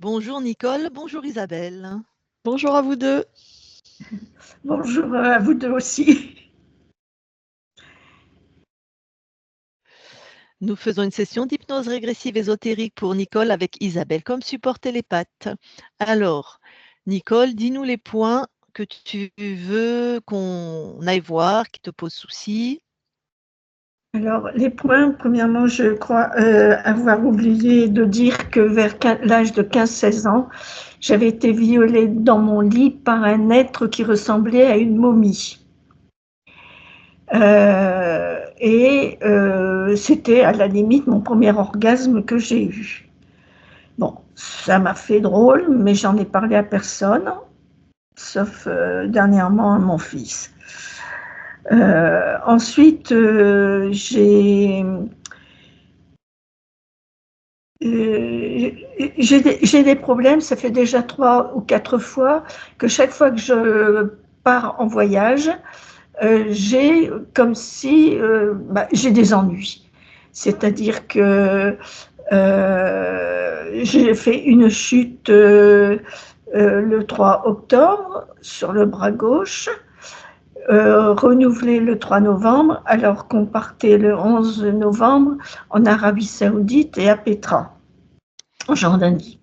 Bonjour Nicole, bonjour Isabelle. Bonjour à vous deux. Bonjour à vous deux aussi. Nous faisons une session d'hypnose régressive ésotérique pour Nicole avec Isabelle comme support télépathe. Alors, Nicole, dis-nous les points que tu veux qu'on aille voir, qui te posent souci. Alors, les points, premièrement, je crois avoir oublié de dire que vers l'âge de 15-16 ans, j'avais été violée dans mon lit par un être qui ressemblait à une momie. C'était à la limite mon premier orgasme que j'ai eu. Bon, ça m'a fait drôle, mais j'en ai parlé à personne, sauf dernièrement à mon fils. Ensuite, j'ai des problèmes, ça fait déjà 3 ou 4 fois que chaque fois que je pars en voyage, j'ai comme si j'ai des ennuis. C'est-à-dire que j'ai fait une chute le 3 octobre sur le bras gauche, renouvelé le 3 novembre, alors qu'on partait le 11 novembre en Arabie Saoudite et à Pétra, en Jordanie.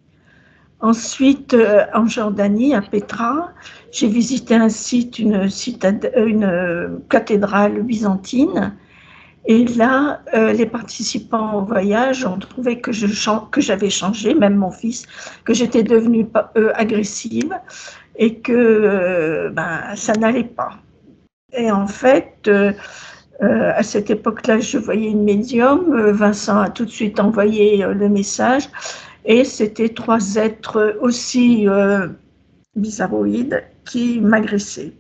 Ensuite, en Jordanie, à Pétra, j'ai visité un site, une cathédrale byzantine. Et là, les participants au voyage ont trouvé que j'avais changé, même mon fils, que j'étais devenue agressive et que ça n'allait pas. Et en fait, à cette époque-là, je voyais une médium. Vincent a tout de suite envoyé le message. Et c'était 3 êtres aussi bizarroïdes qui m'agressaient.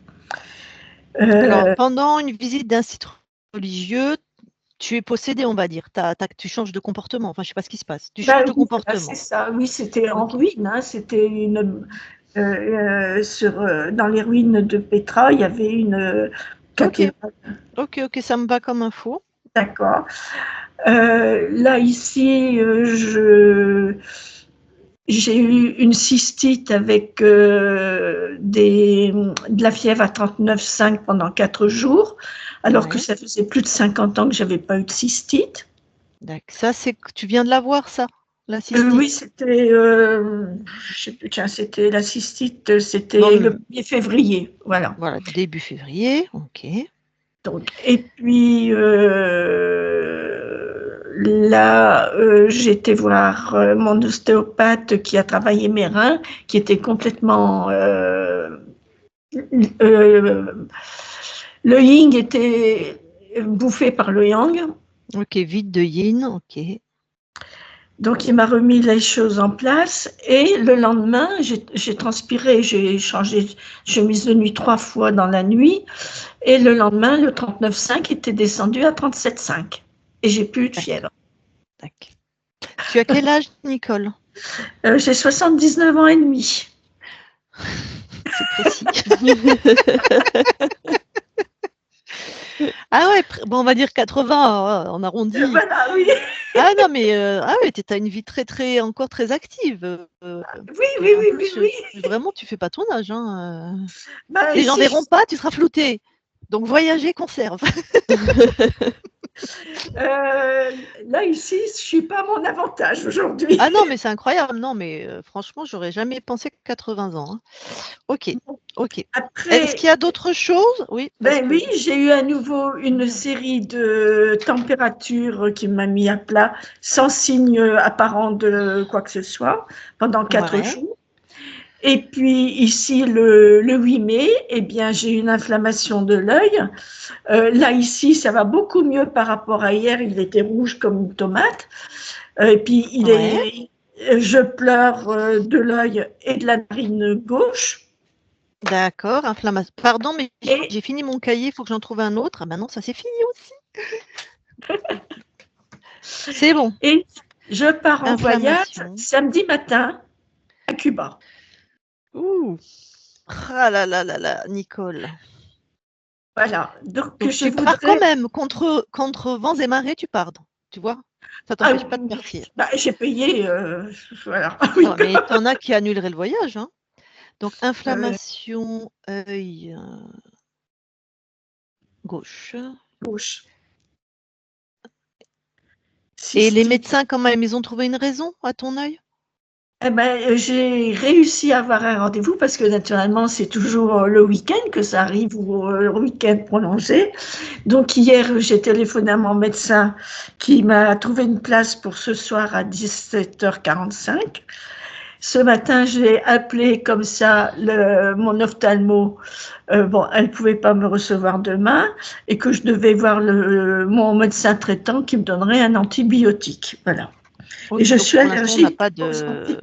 Alors, pendant une visite d'un site religieux, tu es possédé, on va dire. Tu changes de comportement. Enfin, je ne sais pas ce qui se passe. Tu changes de comportement. C'est ça. Oui, c'était en ruine. Hein. C'était dans les ruines de Pétra, il y avait une cathédrale. Ok, ça me va comme info. D'accord. Là, ici, j'ai eu une cystite avec de la fièvre à 39,5 pendant 4 jours, alors que ça faisait plus de 50 ans que je n'avais pas eu de cystite. Ça, tu viens de l'avoir, ça, la cystite? Oui, c'était, je sais plus, tiens, c'était la cystite, c'était le 1er février, voilà. Voilà, début février, ok. Donc, et puis là, j'ai été voir mon ostéopathe qui a travaillé mes reins, qui était complètement le yin était bouffé par le yang. Ok, vide de yin, ok. Donc, il m'a remis les choses en place et le lendemain, j'ai transpiré, j'ai changé de chemise de nuit 3 fois dans la nuit et le lendemain, le 39,5 était descendu à 37,5 et j'ai plus eu de fièvre. Tu as quel âge, Nicole? J'ai 79 ans et demi. C'est précis. Ah ouais, bon, on va dire 80, on arrondit. Voilà, oui. Ah non, mais tu as une vie encore très active. Oui. Vraiment, tu fais pas ton âge. Hein. Ben, Les gens verront pas, tu seras flouté. Donc voyager conserve. Là, ici, je suis pas à mon avantage aujourd'hui. Ah non, mais c'est incroyable. Non, mais franchement, j'aurais jamais pensé que 80 ans. Hein. Ok. Après, est-ce qu'il y a d'autres choses? Oui. Oui, j'ai eu à nouveau une série de températures qui m'a mis à plat sans signe apparent de quoi que ce soit pendant 4 jours. Et puis ici, le 8 mai, eh bien, j'ai eu une inflammation de l'œil. Là, ici, ça va beaucoup mieux par rapport à hier. Il était rouge comme une tomate. Et puis, je pleure de l'œil et de la narine gauche. D'accord, inflammation. Pardon, mais j'ai fini mon cahier, il faut que j'en trouve un autre. Ah ben non, ça c'est fini aussi. C'est bon. Et je pars en voyage samedi matin à Cuba. Ouh. Ah là là là là, Nicole. Voilà. Donc tu pars quand même contre vents et marées, tu pars, tu vois. Ça Ah t'empêche pas de partir. bah, j'ai payé, voilà. Oui. Non, mais t'en as qui annuleraient le voyage, hein. Donc Euh, inflammation, œil gauche. gauche. Et les Cystique. médecins, quand même, ils ont trouvé une raison à ton œil? Eh ben, j'ai réussi à avoir un rendez-vous parce que naturellement, c'est toujours le week-end que ça arrive ou le week-end prolongé. Donc hier, j'ai téléphoné à mon médecin qui m'a trouvé une place pour ce soir à 17h45. Ce matin, j'ai appelé comme ça mon ophtalmo. Bon, elle ne pouvait pas me recevoir demain et que je devais voir mon médecin traitant qui me donnerait un antibiotique. Voilà. Et OK, je donc suis pour l'instant, on n'a allergique pas aux antibiotiques.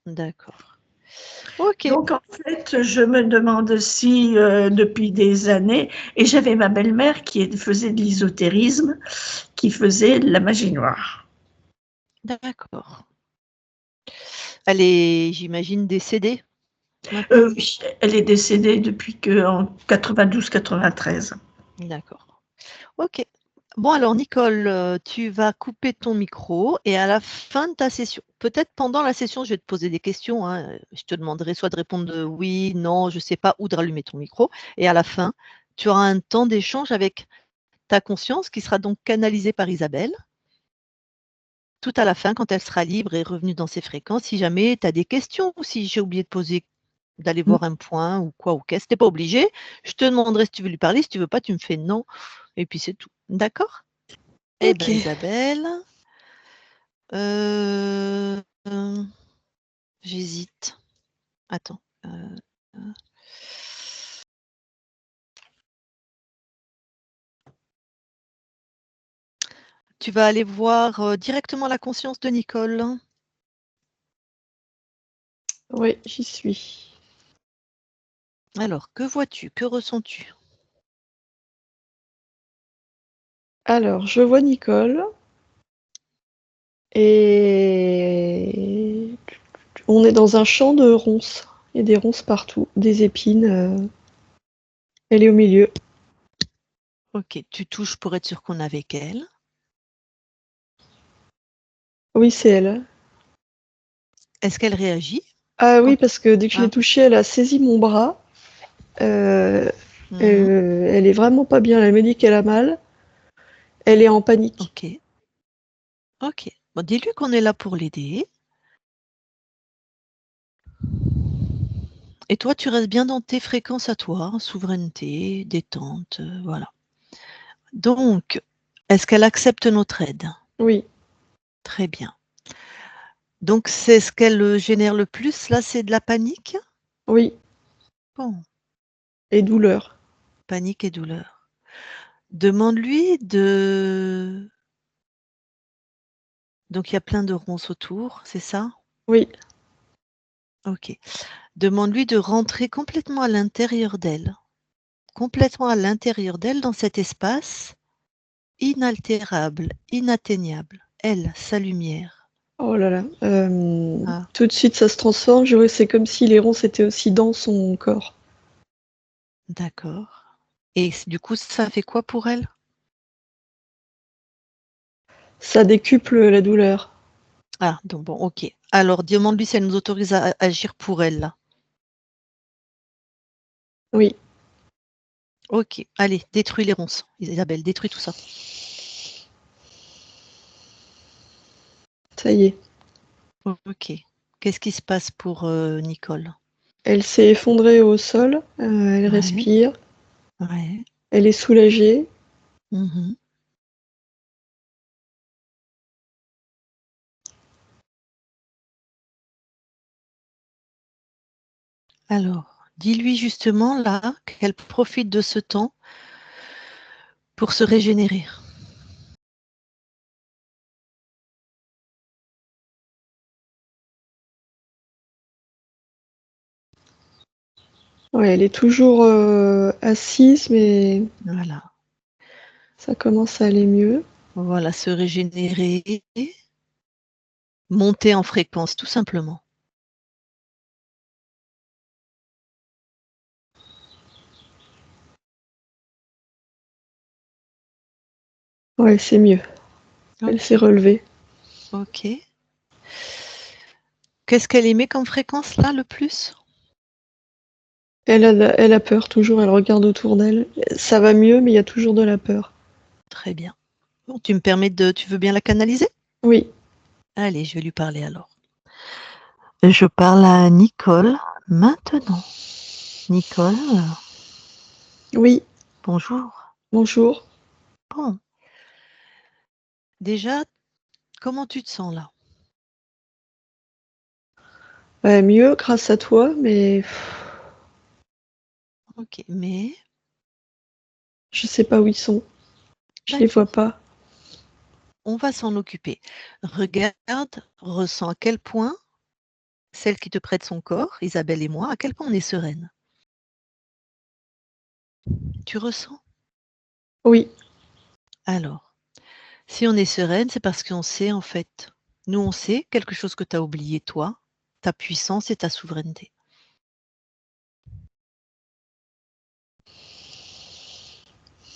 de d'accord. OK. Donc, en fait, je me demande si, depuis des années, et j'avais ma belle-mère qui faisait de l'ésotérisme, qui faisait de la magie noire. D'accord. Elle est, j'imagine, décédée maintenant? Oui, elle est décédée depuis en 92-93. D'accord. OK. Bon alors Nicole, tu vas couper ton micro et à la fin de ta session, peut-être pendant la session, je vais te poser des questions, hein, je te demanderai soit de répondre de oui, non, je ne sais pas, ou de rallumer ton micro et à la fin, tu auras un temps d'échange avec ta conscience qui sera donc canalisée par Isabelle. Tout à la fin, quand elle sera libre et revenue dans ses fréquences, si jamais tu as des questions ou si j'ai oublié de poser d'aller voir un point ou quoi ou qu'est-ce, tu es pas obligé. Je te demanderai si tu veux lui parler, si tu veux pas, tu me fais non et puis c'est tout. D'accord? Eh ben Ok. Isabelle, heu, j'hésite. Attends, heu, tu vas aller voir, directement la conscience de Nicole. Oui, j'y suis. Alors, que vois-tu? Que ressens-tu? Alors, je vois Nicole et on est dans un champ de ronces. Il y a des ronces partout, des épines. Elle est au milieu. OK, tu touches pour être sûr qu'on est avec elle. Oui, c'est elle. Est-ce qu'elle réagit Ah quand oui, parce que dès que je l'ai ah, touchée, elle a saisi mon bras. Euh, mmh elle est vraiment pas bien. Elle me dit qu'elle a mal. Elle est en panique. OK, OK. Bon, dis-lui qu'on est là pour l'aider et toi, tu restes bien dans tes fréquences à toi, hein, souveraineté, détente, voilà. Donc, est-ce qu'elle accepte notre aide? Oui, Très bien. Donc c'est ce qu'elle, génère le plus là, c'est de la panique? oui. Bon, Et douleur. panique et douleur. Demande-lui de donc il y a plein de ronces autour, c'est ça? Oui, OK. Demande-lui de rentrer complètement à l'intérieur d'elle dans cet espace inaltérable, inatteignable. Elle, sa lumière. oh là là. Ah, Tout de suite, ça se transforme. C'est comme si les ronces étaient aussi dans son corps. d'accord et du coup, ça fait quoi pour elle? Ça décuple la douleur. Ah, donc bon, OK. Alors demande-lui si elle nous autorise à agir pour elle, là. Oui, OK, allez, détruis les ronces. Isabelle, détruis tout ça. ça y est. OK. Qu'est-ce qui se passe pour, Nicole? Elle s'est effondrée au sol, elle Ouais, respire, ouais. elle est soulagée. Mmh. Alors, dis-lui justement là qu'elle profite de ce temps pour se régénérer. Ouais, elle est toujours assise, mais Voilà. ça commence à aller mieux. Voilà, se régénérer, monter en fréquence tout simplement. Ouais, c'est mieux. Elle Ok. s'est relevée. Ok. Qu'est-ce qu'elle émet comme fréquence là le plus? Elle a peur toujours, elle regarde autour d'elle. Ça va mieux, mais il y a toujours de la peur. Très bien. Bon, tu veux bien la canaliser? Oui, Allez, je vais lui parler alors. Je parle à Nicole maintenant. Nicole, oui, bonjour. bonjour. Bon, déjà, comment tu te sens là? Mieux grâce à toi, mais Ok, mais je sais pas où ils sont. Je les vois d'accord, pas. on va s'en occuper. Regarde, ressens à quel point celle qui te prête son corps, Isabelle et moi, à quel point on est sereine. Tu ressens? Oui, Alors, si on est sereine, c'est parce qu'on sait en fait, nous on sait quelque chose que tu as oublié toi, ta puissance et ta souveraineté.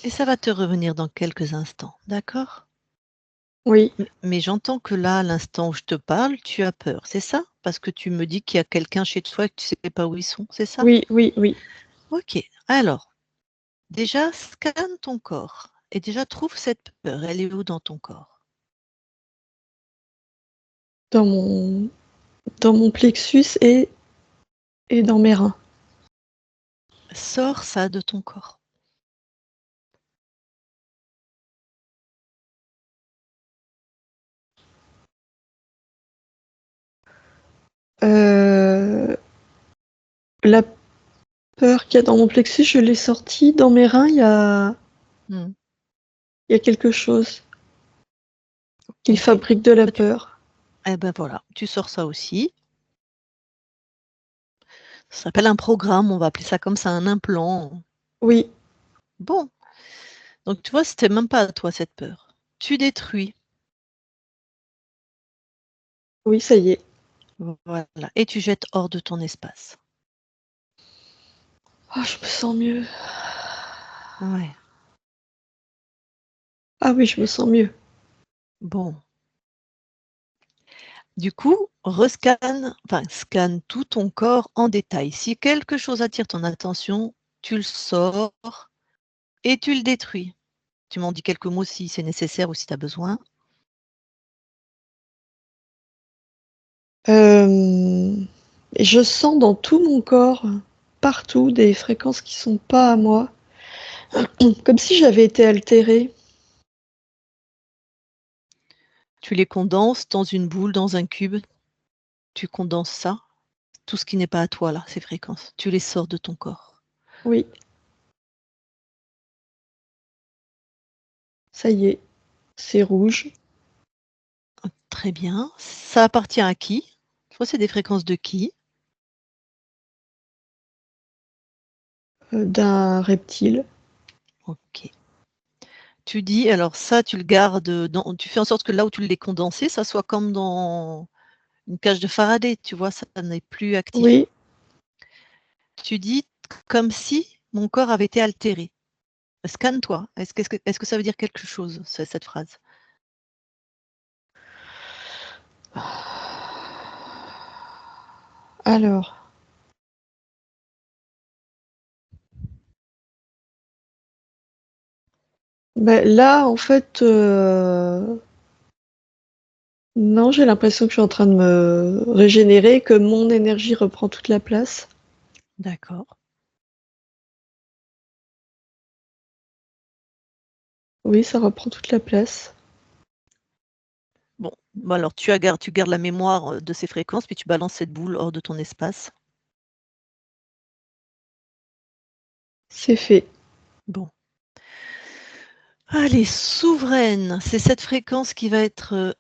Et ça va te revenir dans quelques instants, d'accord? oui, Mais j'entends que là, à l'instant où je te parle, tu as peur, c'est ça? Parce que tu me dis qu'il y a quelqu'un chez toi et que tu ne sais pas où ils sont, c'est ça? oui, oui, oui. OK. Alors, déjà, scanne ton corps et déjà trouve cette peur. Elle est où dans ton corps? Dans mon plexus et dans mes reins. Sors ça de ton corps. La peur qu'il y a dans mon plexus, je l'ai sortie. Dans mes reins, Mmh. il y a quelque chose qui OK. fabrique de la Bah, peur. eh ben voilà, tu sors ça aussi. Ça s'appelle un programme, on va appeler ça comme ça, un implant. Oui, Bon, donc tu vois, c'était même pas à toi cette peur. Tu détruis, oui, ça y est. voilà, et tu jettes hors de ton espace. Oh, je me sens mieux. Ouais. Ah oui, je me sens mieux. Bon. Du coup, scanne tout ton corps en détail. Si quelque chose attire ton attention, tu le sors et tu le détruis. Tu m'en dis quelques mots si c'est nécessaire ou si tu as besoin. Et je sens dans tout mon corps, partout, des fréquences qui sont pas à moi, comme si j'avais été altérée. Tu les condenses dans une boule, dans un cube. Tu condenses ça, tout ce qui n'est pas à toi là, ces fréquences. Tu les sors de ton corps. Oui, ça y est, c'est rouge. Très bien. Ça appartient à qui? Toi, c'est des fréquences de qui? D'un reptile. Ok. Tu dis, alors ça, tu le gardes tu fais en sorte que là où tu l'as condensé, ça soit comme dans une cage de Faraday, tu vois? Ça n'est plus actif. Oui, Tu dis: «Comme si mon corps avait été altéré». Scanne-toi. Est-ce que ça veut dire quelque chose, cette phrase? alors, là, en fait, non, j'ai l'impression que je suis en train de me régénérer, que mon énergie reprend toute la place. D'accord. Oui, ça reprend toute la place. Bon, bah, alors tu gardes la mémoire, de ces fréquences, puis tu balances cette boule hors de ton espace. C'est fait. Bon. Allez, souveraine, c'est cette fréquence qui va être,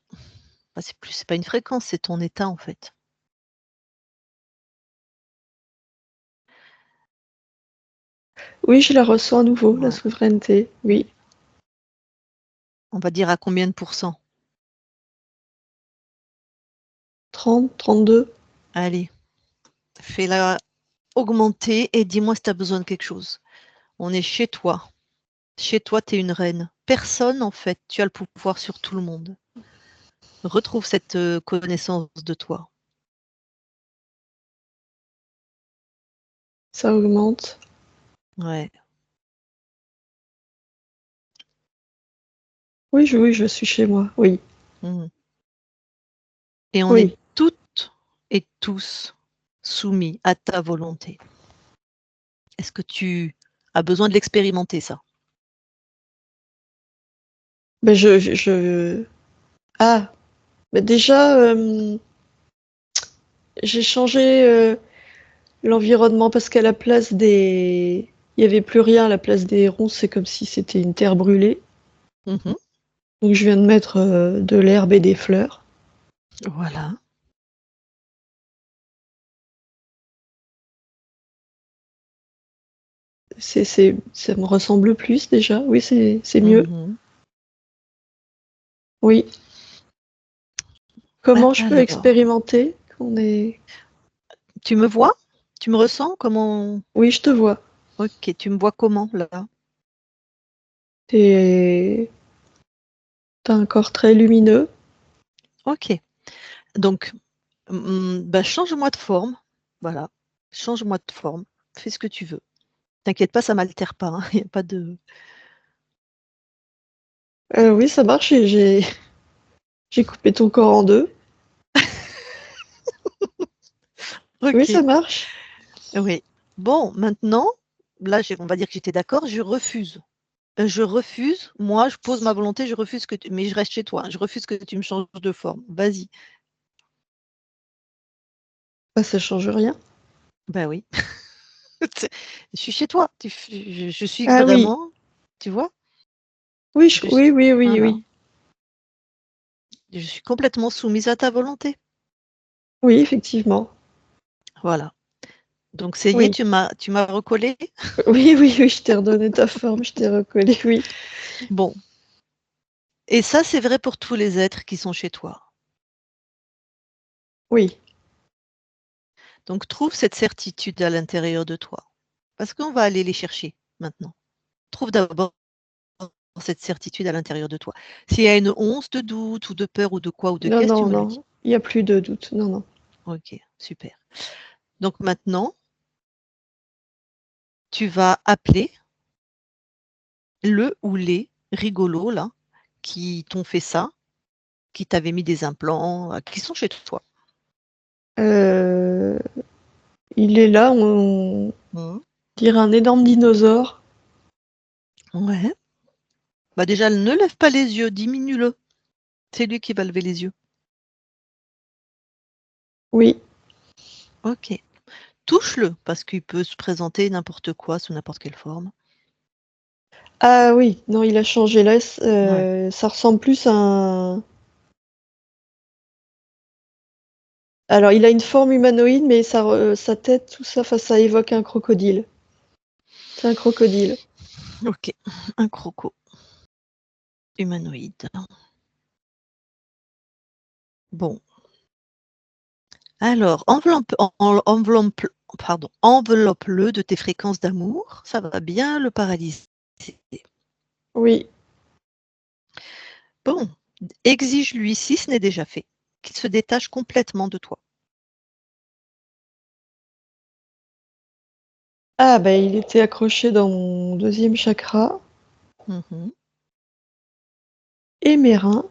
bah, c'est pas une fréquence, c'est ton état, en fait. Oui, je la reçois à nouveau, la Voilà. souveraineté. Oui, On va dire à combien de pourcents? 30, 32. Allez, fais-la augmenter et dis-moi si tu as besoin de quelque chose. On est chez toi. Chez toi, tu es une reine. personne, en fait. Tu as le pouvoir sur tout le monde. Retrouve cette connaissance de toi. Ça augmente. Ouais. Oui, je suis chez moi. Oui. Mhm. Et on Oui. est toutes et tous soumis à ta volonté. Est-ce que tu as besoin de l'expérimenter, ça? Ben Ah, ben déjà, j'ai changé l'environnement parce qu'à la place des... Il n'y avait plus rien à la place des ronces, c'est comme si c'était une terre brûlée. Mhm. Donc je viens de mettre de l'herbe et des fleurs. Voilà. Ça me ressemble plus déjà. Oui, c'est mieux. Mhm. Oui. Comment je peux Alors, expérimenter qu'on est... tu me vois? Tu me ressens? Comment? Oui, je te vois. Ok, tu me vois comment, là? T'as un corps très lumineux. Ok. Donc, bah, change-moi de forme. Voilà. Change-moi de forme. Fais ce que tu veux. T'inquiète pas, ça m'altère pas, hein. Il n'y a pas de... Oui, ça marche. J'ai coupé ton corps en deux. Oui, Ok. ça marche. Oui. Bon, maintenant, là, on va dire que j'étais d'accord, je refuse. Je refuse, moi, je pose ma volonté, je refuse que tu... Mais je reste chez toi, hein. Je refuse que tu me changes de forme. Vas-y. Bah, ça change rien. Ben oui. Je suis chez toi. Je suis Ah oui. vraiment, tu vois, Oui, je suis, oui, oui, oui, voilà, oui. je suis complètement soumise à ta volonté. Oui, effectivement. Voilà. Donc, ça y est, Oui. tu m'as recollé. Oui, oui, oui, je t'ai redonné ta forme, je t'ai recollé, oui. Bon. Et ça, c'est vrai pour tous les êtres qui sont chez toi. Oui. Donc, trouve cette certitude à l'intérieur de toi. Parce qu'on va aller les chercher maintenant. Trouve d'abord cette certitude à l'intérieur de toi. S'il y a une once de doute ou de peur ou de quoi ou de Non, qu'est-ce, tu non, me le dis. non. Il n'y a plus de doute. Non, non. Ok, super. Donc maintenant, tu vas appeler le ou les rigolos là, qui t'ont fait ça, qui t'avaient mis des implants, qui sont chez toi. Euh, il est là, on Mhm. dirait un énorme dinosaure. Ouais. Bah déjà, ne lève pas les yeux, diminue-le. C'est lui qui va lever les yeux. Oui. Ok. Touche-le, parce qu'il peut se présenter n'importe quoi, sous n'importe quelle forme. Ah oui, non, il a changé là. Ouais. Ça ressemble plus à un... Alors, il a une forme humanoïde, mais sa tête, tout ça, enfin, ça évoque un crocodile. C'est un crocodile. Ok. Un croco. Humanoïde. Bon. Alors, enveloppe-le de tes fréquences d'amour. Ça va bien le paralyser. Oui. Bon. Exige-lui, si ce n'est déjà fait, qu'il se détache complètement de toi. Ah, bah, il était accroché dans mon deuxième chakra Mhm. et mes reins.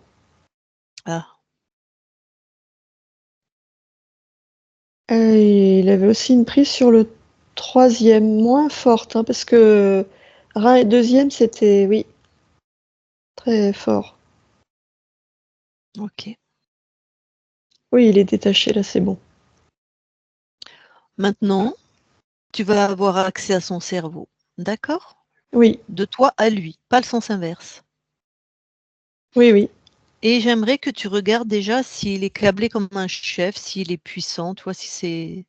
Ah, Et il avait aussi une prise sur le troisième, moins forte, hein, parce que rein et deuxième, c'était, oui, très fort. ok. Oui, il est détaché, là, c'est bon. Maintenant, tu vas avoir accès à son cerveau. D'accord? Oui, De toi à lui, pas le sens inverse. oui, oui. Et j'aimerais que tu regardes déjà s'il est câblé comme un chef, s'il est puissant, tu vois, si c'est...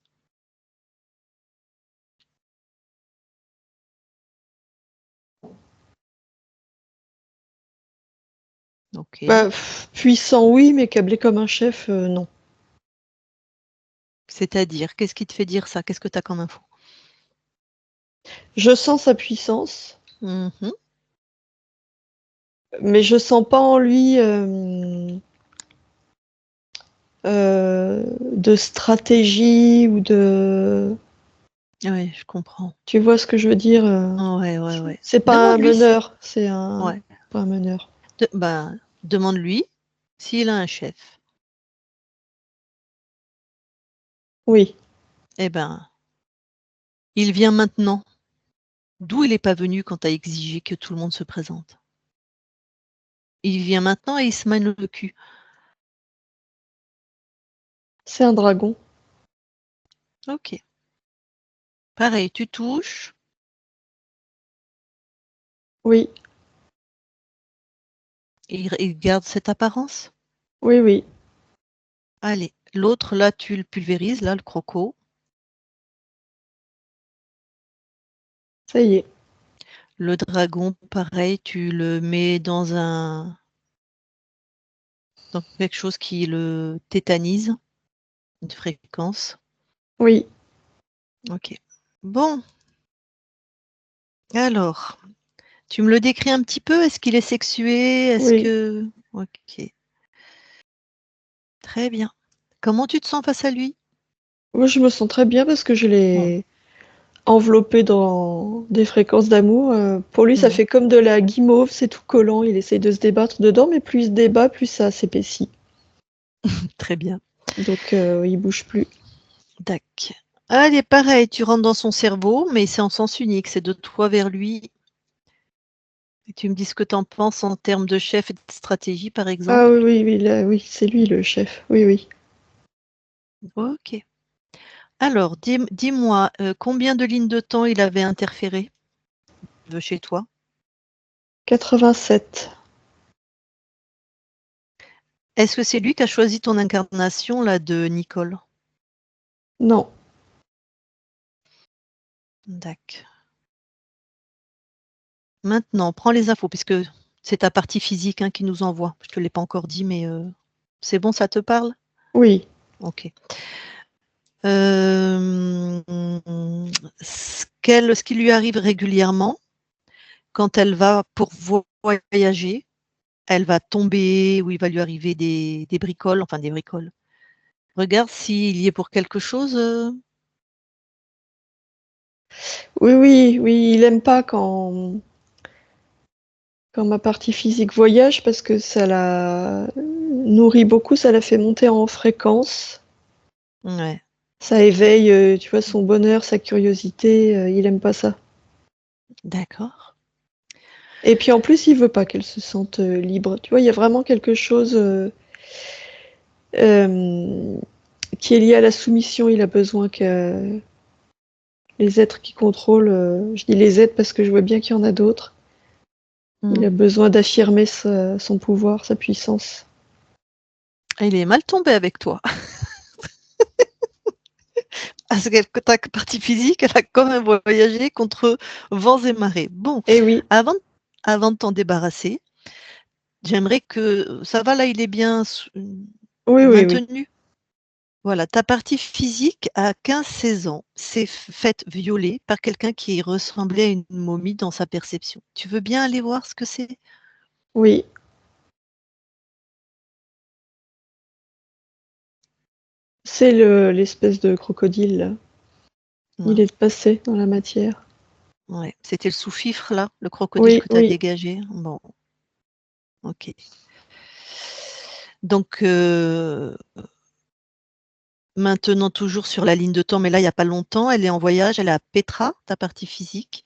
Ok. Bah, puissant, oui, mais câblé comme un chef, non. C'est-à-dire, qu'est-ce qui te fait dire ça? Qu'est-ce que tu as comme info? Je sens sa puissance. Mhm. Mais je sens pas en lui de stratégie ou de... Oui, je comprends. Tu vois ce que je veux dire Ouais. C'est pas un Demande-lui meneur, c'est un... ouais. Pas un meneur. Demande-lui s'il a un chef. Oui. Eh ben, il vient maintenant. D'où il n'est pas venu quand tu as exigé que tout le monde se présente? Il vient maintenant et il se mène le cul. C'est un dragon. Ok. Pareil, tu touches. Oui. Et il garde cette apparence. Oui. Allez, l'autre, là, tu le pulvérises, là, le croco. Ça y est. Le dragon, pareil, tu le mets dans quelque chose qui le tétanise, une fréquence. Oui. Ok. Bon. Alors, tu me le décris un petit peu? Est-ce qu'il est sexué? Est-ce Oui. que... Ok. Très bien. Comment tu te sens face à lui? Moi, je me sens très bien parce que je l'ai enveloppé dans des fréquences d'amour. Pour lui, ça Mhm. fait comme de la guimauve, c'est tout collant. Il essaye de se débattre dedans, mais plus il se débat, plus ça s'épaissit. Très bien. Donc, il bouge plus. Tac. Allez, pareil, tu rentres dans son cerveau, mais c'est en sens unique, c'est de toi vers lui. Et tu me dis ce que tu en penses en termes de chef et de stratégie, par Ah exemple. oui, là, oui, c'est lui le chef. Oui. Ok. Alors, dis-moi, combien de lignes de temps il avait interféré chez toi? 87. Est-ce que c'est lui qui a choisi ton incarnation, là, de Nicole? Non. D'accord. Maintenant, prends les infos, puisque c'est ta partie physique qui nous envoie. Je ne te l'ai pas encore dit, mais c'est bon, ça te parle? Oui. Ok. Ce qui lui arrive régulièrement, quand elle va pour voyager, elle va tomber ou il va lui arriver des bricoles, enfin des bricoles. Regarde s'il y est pour quelque chose. Oui, il aime pas quand ma partie physique voyage parce que ça la nourrit beaucoup, ça la fait monter en fréquence. Ouais, Ça éveille, tu vois, son bonheur, sa curiosité. Il aime pas ça. d'accord. Et puis en plus, il veut pas qu'elle se sente libre. Tu vois, il y a vraiment quelque chose euh, qui est lié à la soumission. Il a besoin que les êtres qui contrôlent, je dis les êtres parce que je vois bien qu'il y en a d'autres. Il a besoin d'affirmer son pouvoir, sa puissance. Il est mal tombé avec toi. Parce que ta partie physique, elle a quand même voyagé contre vents et marées. Bon, Eh oui, avant de t'en débarrasser, j'aimerais que ça va là, il est bien oui. maintenu. Voilà, ta partie physique à 15-16 ans s'est faite violer par quelqu'un qui ressemblait à une momie dans sa perception. Tu veux bien aller voir ce que c'est? Oui, c'est l'espèce de crocodile, là. Il Ouais, est passé dans la matière. ouais. C'était le sous-fifre là, le crocodile Oui, que tu as oui. dégagé? Bon, OK. Donc maintenant toujours sur la ligne de temps, mais là il y a pas longtemps, elle est en voyage, elle est à Petra, ta partie physique.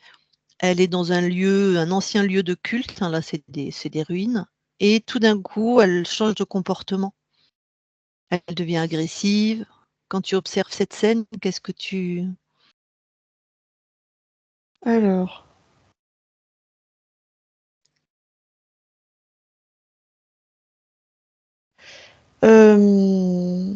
Elle est dans un ancien lieu de culte, là c'est des ruines et tout d'un coup, elle change de comportement. Elle devient agressive. Quand tu observes cette scène, qu'est-ce que tu... Alors, euh,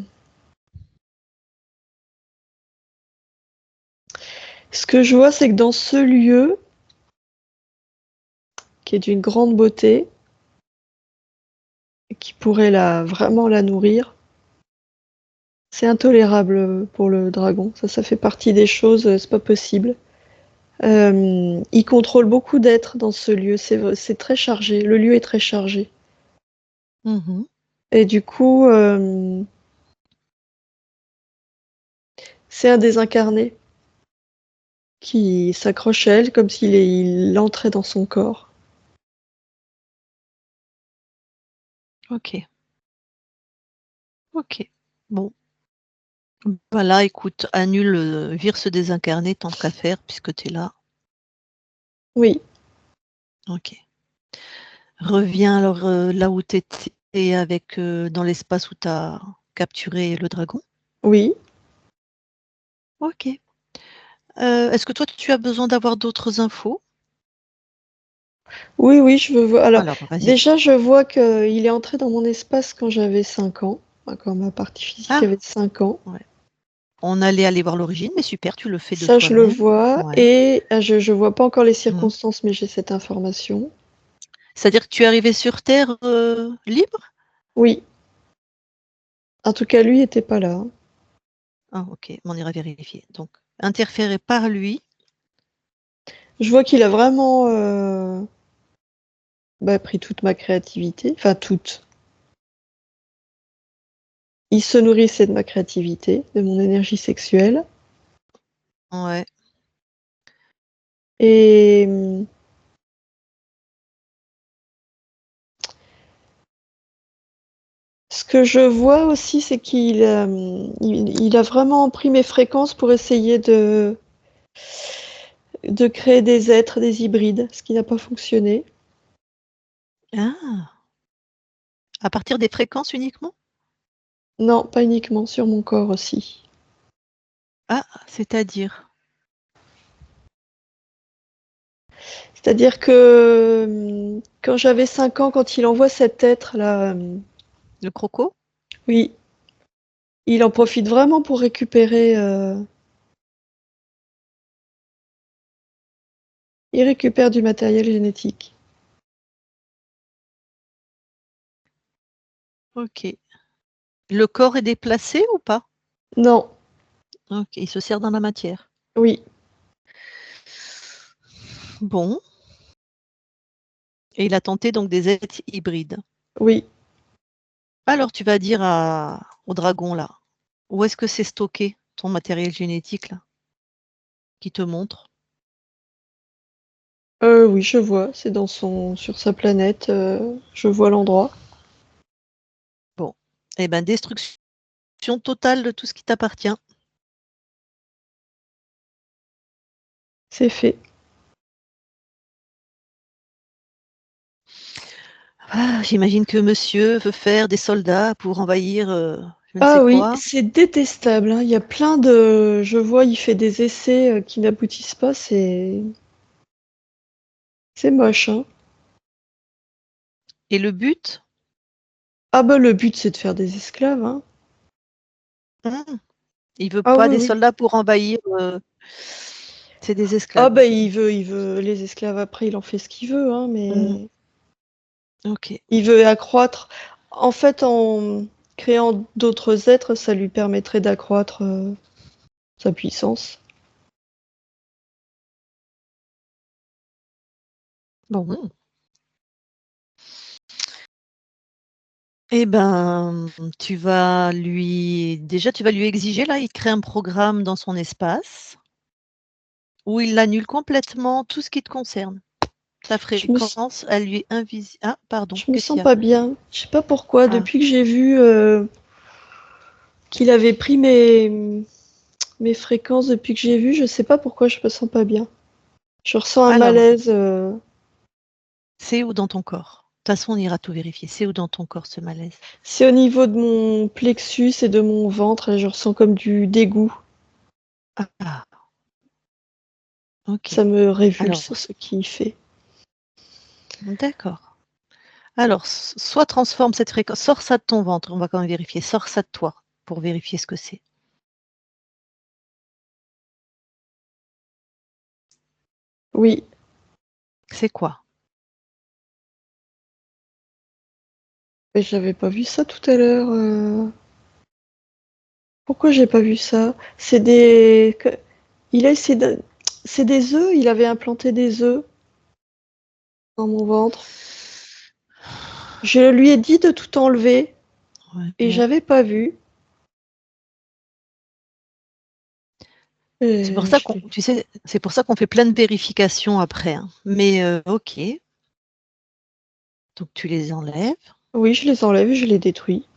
ce que je vois, c'est que dans ce lieu, qui est d'une grande beauté, qui pourrait vraiment la nourrir, c'est intolérable pour le dragon. Ça fait partie des choses, c'est pas possible. Il contrôle beaucoup d'êtres dans ce lieu. C'est très chargé. Le lieu est très chargé. Mhm. Et du coup, c'est un désincarné qui s'accroche à elle comme il entrait dans son corps. Ok. Ok. Bon. Voilà, écoute, annule, vire ce désincarné tant qu'à faire puisque tu es là. Oui, Ok. Reviens alors là où tu étais avec, dans l'espace où tu as capturé le dragon. oui. Ok. Est-ce que toi, tu as besoin d'avoir d'autres infos? Oui, oui, je veux voir. Alors, Alors, vas-y. déjà, je vois qu'il est entré dans mon espace quand j'avais 5 ans. Enfin, quand ma partie physique Ah, avait 5 ans. ouais. On allait aller voir l'origine, mais super, tu le fais de Ça, je le toi-même. vois. Ouais. Et je vois pas encore les Mmh. circonstances, mais j'ai cette information. C'est-à-dire que tu es arrivé sur Terre, libre? Oui. En tout cas, lui était pas là. Ah OK, on ira vérifier. Donc interféré par lui. Je vois qu'il a vraiment pris toute ma créativité. Enfin, toute. Il se nourrissait de ma créativité, de mon énergie sexuelle. Ouais. Et ce que je vois aussi, c'est il a vraiment pris mes fréquences pour essayer de créer des êtres, des hybrides, ce qui n'a pas fonctionné. Ah! À partir des fréquences uniquement? Non, pas uniquement, sur mon corps aussi. Ah, c'est-à-dire? C'est-à-dire que quand j'avais 5 ans, quand il envoie cet être-là, Le croco? oui, il en profite vraiment pour récupérer. Il récupère du matériel génétique. OK. Le corps est déplacé ou pas? Non, OK, il se sert dans la matière. oui, Bon, et il a tenté donc des êtres hybrides. oui. Alors tu vas dire au dragon là, où est-ce que c'est stocké ton matériel génétique là, qui te montre? Oui, je vois, c'est sur sa planète, je vois l'endroit. Bon, eh ben destruction totale de tout ce qui t'appartient. C'est fait. Ah, j'imagine que monsieur veut faire des soldats pour envahir, je ne sais Ah oui, quoi. c'est détestable, hein. Il y a plein de je vois, il fait des essais, qui n'aboutissent pas, c'est moche, hein. Et le but? Ah bah, le but, c'est de faire des esclaves, hein. Mmh, il veut Ah pas oui, des oui. soldats pour envahir, c'est des Ah esclaves. bah, il veut les esclaves après, il en fait ce qu'il veut, hein, Mmh, mais OK. il veut accroître en fait, en créant d'autres êtres, ça lui permettrait d'accroître, sa puissance. Bon, eh ben, tu vas lui exiger là, il crée un programme dans son espace où il annule complètement tout ce qui te concerne. Ta Je me s fréquence, elle lui est invisible. Ah pardon, je me qu'est-ce qu'il sens y a? pas bien. Je sais pas pourquoi, Ah, depuis que j'ai vu, qu'il avait pris mes fréquences, depuis que j'ai vu, je sais pas pourquoi je me sens pas bien. Je ressens un alors, malaise, c'est où dans ton corps? De toute façon, on ira tout vérifier. C'est où dans ton corps ce malaise? c'est au niveau de mon plexus et de mon ventre, et je ressens comme du dégoût. Ah, OK. Ça me révulse Alors, ce qu'il fait. d'accord. Alors, soit transforme cette fréquence, sors ça de ton ventre, on va quand même vérifier. Sors ça de toi pour vérifier ce que c'est. Oui, C'est quoi? mais j'avais pas vu ça tout à l'heure. Pourquoi j'ai pas vu ça? C'est des. Il a essayé de. c'est des œufs, il avait implanté des œufs dans mon ventre. Je lui ai dit de tout enlever et Ouais. j'avais pas vu. C'est pour ça qu'on, tu sais, c'est pour ça qu'on fait plein de vérifications après, hein. Mais ok. Donc tu les enlèves. Oui, je les enlève et je les détruis.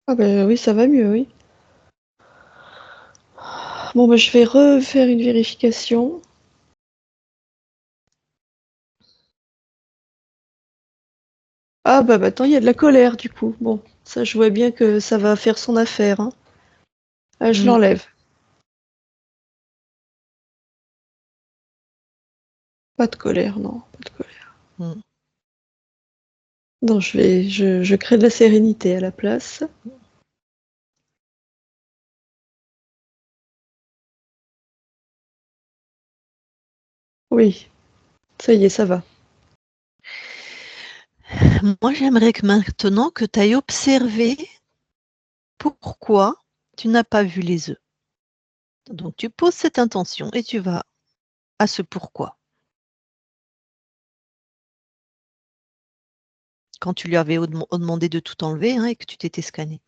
Ah ben oui, ça va mieux, oui. Bon, ben, je vais refaire une vérification. Ah bah maintenant, il y a de la colère, du coup. Bon, ça, je vois bien que ça va faire son affaire, hein. Ah, je l'enlève. Pas de colère, non, pas de colère. Non, je crée de la sérénité à la place. Oui, ça y est, ça va. Moi, j'aimerais que maintenant que tu ailles observer pourquoi tu n'as pas vu les œufs. Donc, tu poses cette intention et tu vas à ce pourquoi. Quand tu lui avais demandé de tout enlever, hein, et que tu t'étais scanné.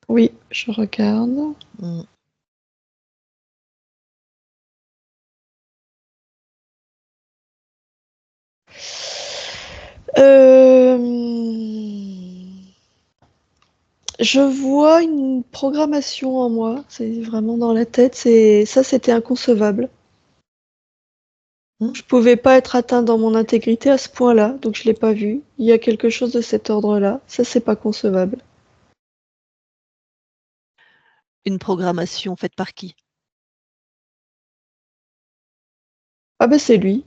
Oui, je regarde. Je vois une programmation en moi, c'est vraiment dans la tête, ça c'était inconcevable. Je pouvais pas être atteint dans mon intégrité à ce point-là, donc je l'ai pas vu. Il y a quelque chose de cet ordre-là, ça c'est pas concevable. Une programmation faite par qui? Ah bah c'est lui.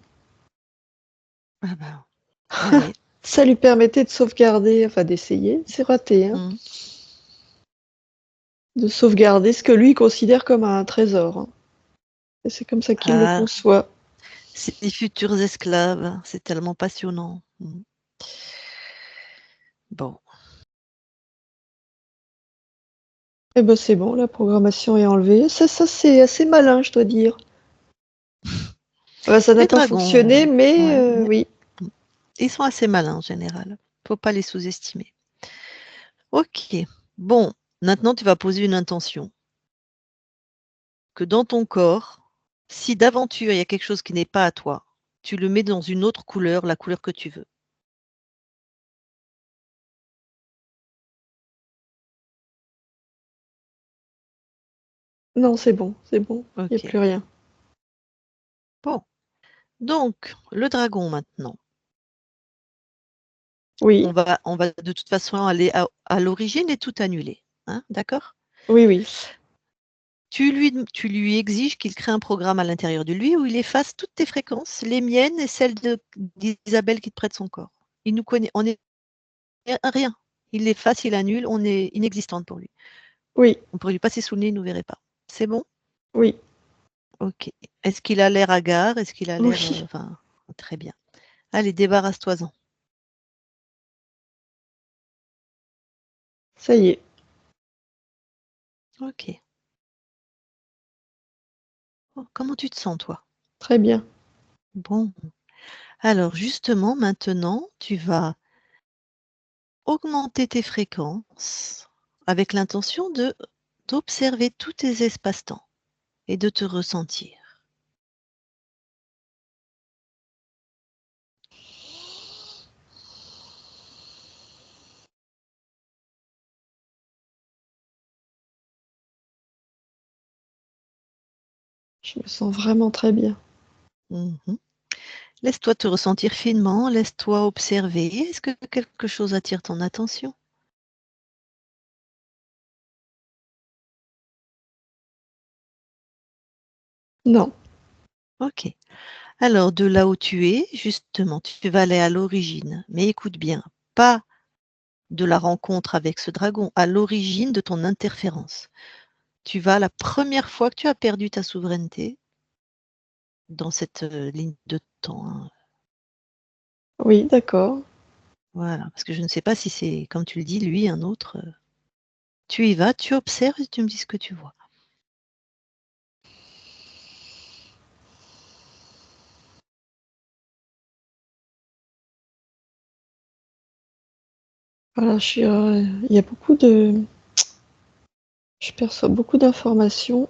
Ah bah, allez. Ça lui permettait de sauvegarder, enfin d'essayer, c'est raté, hein. De sauvegarder ce que lui considère comme un trésor, hein. Et c'est comme ça qu'il le conçoit. Ces futurs esclaves, c'est tellement passionnant. Bon. Eh ben c'est bon, la programmation est enlevée. Ça c'est assez malin, je dois dire. Ça n'a Les pas dragons, fonctionné, mais ouais, oui. Ils sont assez malins en général. Faut pas les sous-estimer. Ok. Bon, maintenant tu vas poser une intention. Que dans ton corps, si d'aventure il y a quelque chose qui n'est pas à toi, tu le mets dans une autre couleur, la couleur que tu veux. Non, c'est bon, il n'y a plus rien. Bon. Donc, le dragon maintenant. Oui. On va de toute façon aller à l'origine et tout annuler. Hein, d'accord? Oui, oui. Tu lui exiges qu'il crée un programme à l'intérieur de lui où il efface toutes tes fréquences, les miennes et celles d'Isabelle qui te prête son corps. Il nous connaît, on est rien. Il l'efface, il annule, on est inexistante pour lui. Oui. On pourrait lui passer sous le nez, il ne nous verrait pas. C'est bon? Oui. Ok. Est-ce qu'il a l'air hagard? Est-ce qu'il a l'air... Oui. Enfin, très bien. Allez, débarrasse-toi-en. Ça y est. Ok. Oh, comment tu te sens, toi? Très bien. Bon. Alors, justement, maintenant, tu vas augmenter tes fréquences avec l'intention d'observer tous tes espaces-temps et de te ressentir. Je me sens vraiment très bien. Laisse-toi te ressentir finement, laisse-toi observer. Est-ce que quelque chose attire ton attention? Non. Ok. Alors, de là où tu es, justement, tu vas aller à l'origine. Mais écoute bien, pas de la rencontre avec ce dragon, à l'origine de ton interférence. Tu vas, la première fois que tu as perdu ta souveraineté, dans cette ligne de temps, hein. Oui, d'accord. Voilà, parce que je ne sais pas si c'est, comme tu le dis, lui, un autre. Tu y vas, tu observes et tu me dis ce que tu vois. Voilà, il y a beaucoup de... Je perçois beaucoup d'informations.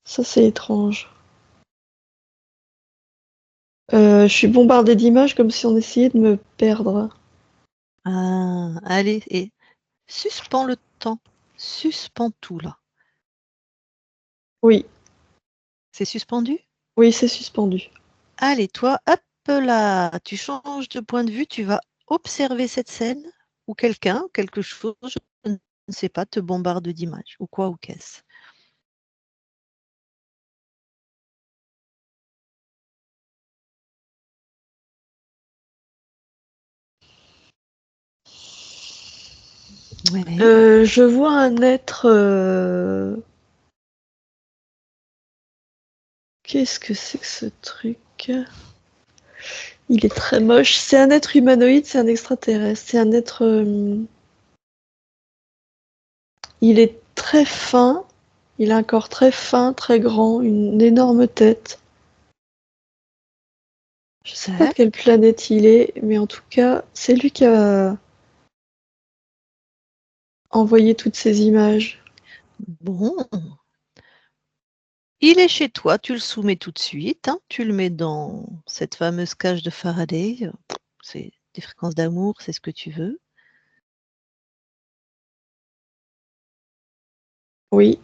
Ça, c'est étrange. Je suis bombardée d'images comme si on essayait de me perdre. Ah, allez, et suspends le temps. Suspends tout là. Oui, C'est suspendu? oui, c'est suspendu. Allez, toi, hop là, tu changes de point de vue, tu vas observer cette scène ou quelqu'un, quelque chose, je ne sais pas, te bombarde d'images ou quoi ou qu'est-ce. Ouais. Je vois un être... Qu'est-ce que c'est que ce truc? Il est très moche. C'est un être humanoïde, c'est un extraterrestre. C'est un être... Il est très fin. Il a un corps très fin, très grand, une énorme tête. Je sais pas de Ouais. quelle planète il est, mais en tout cas, c'est lui qui a envoyé toutes ces images. Bon, il est chez toi, tu le soumets tout de suite, hein, tu le mets dans cette fameuse cage de Faraday. C'est des fréquences d'amour, c'est ce que tu veux. Oui.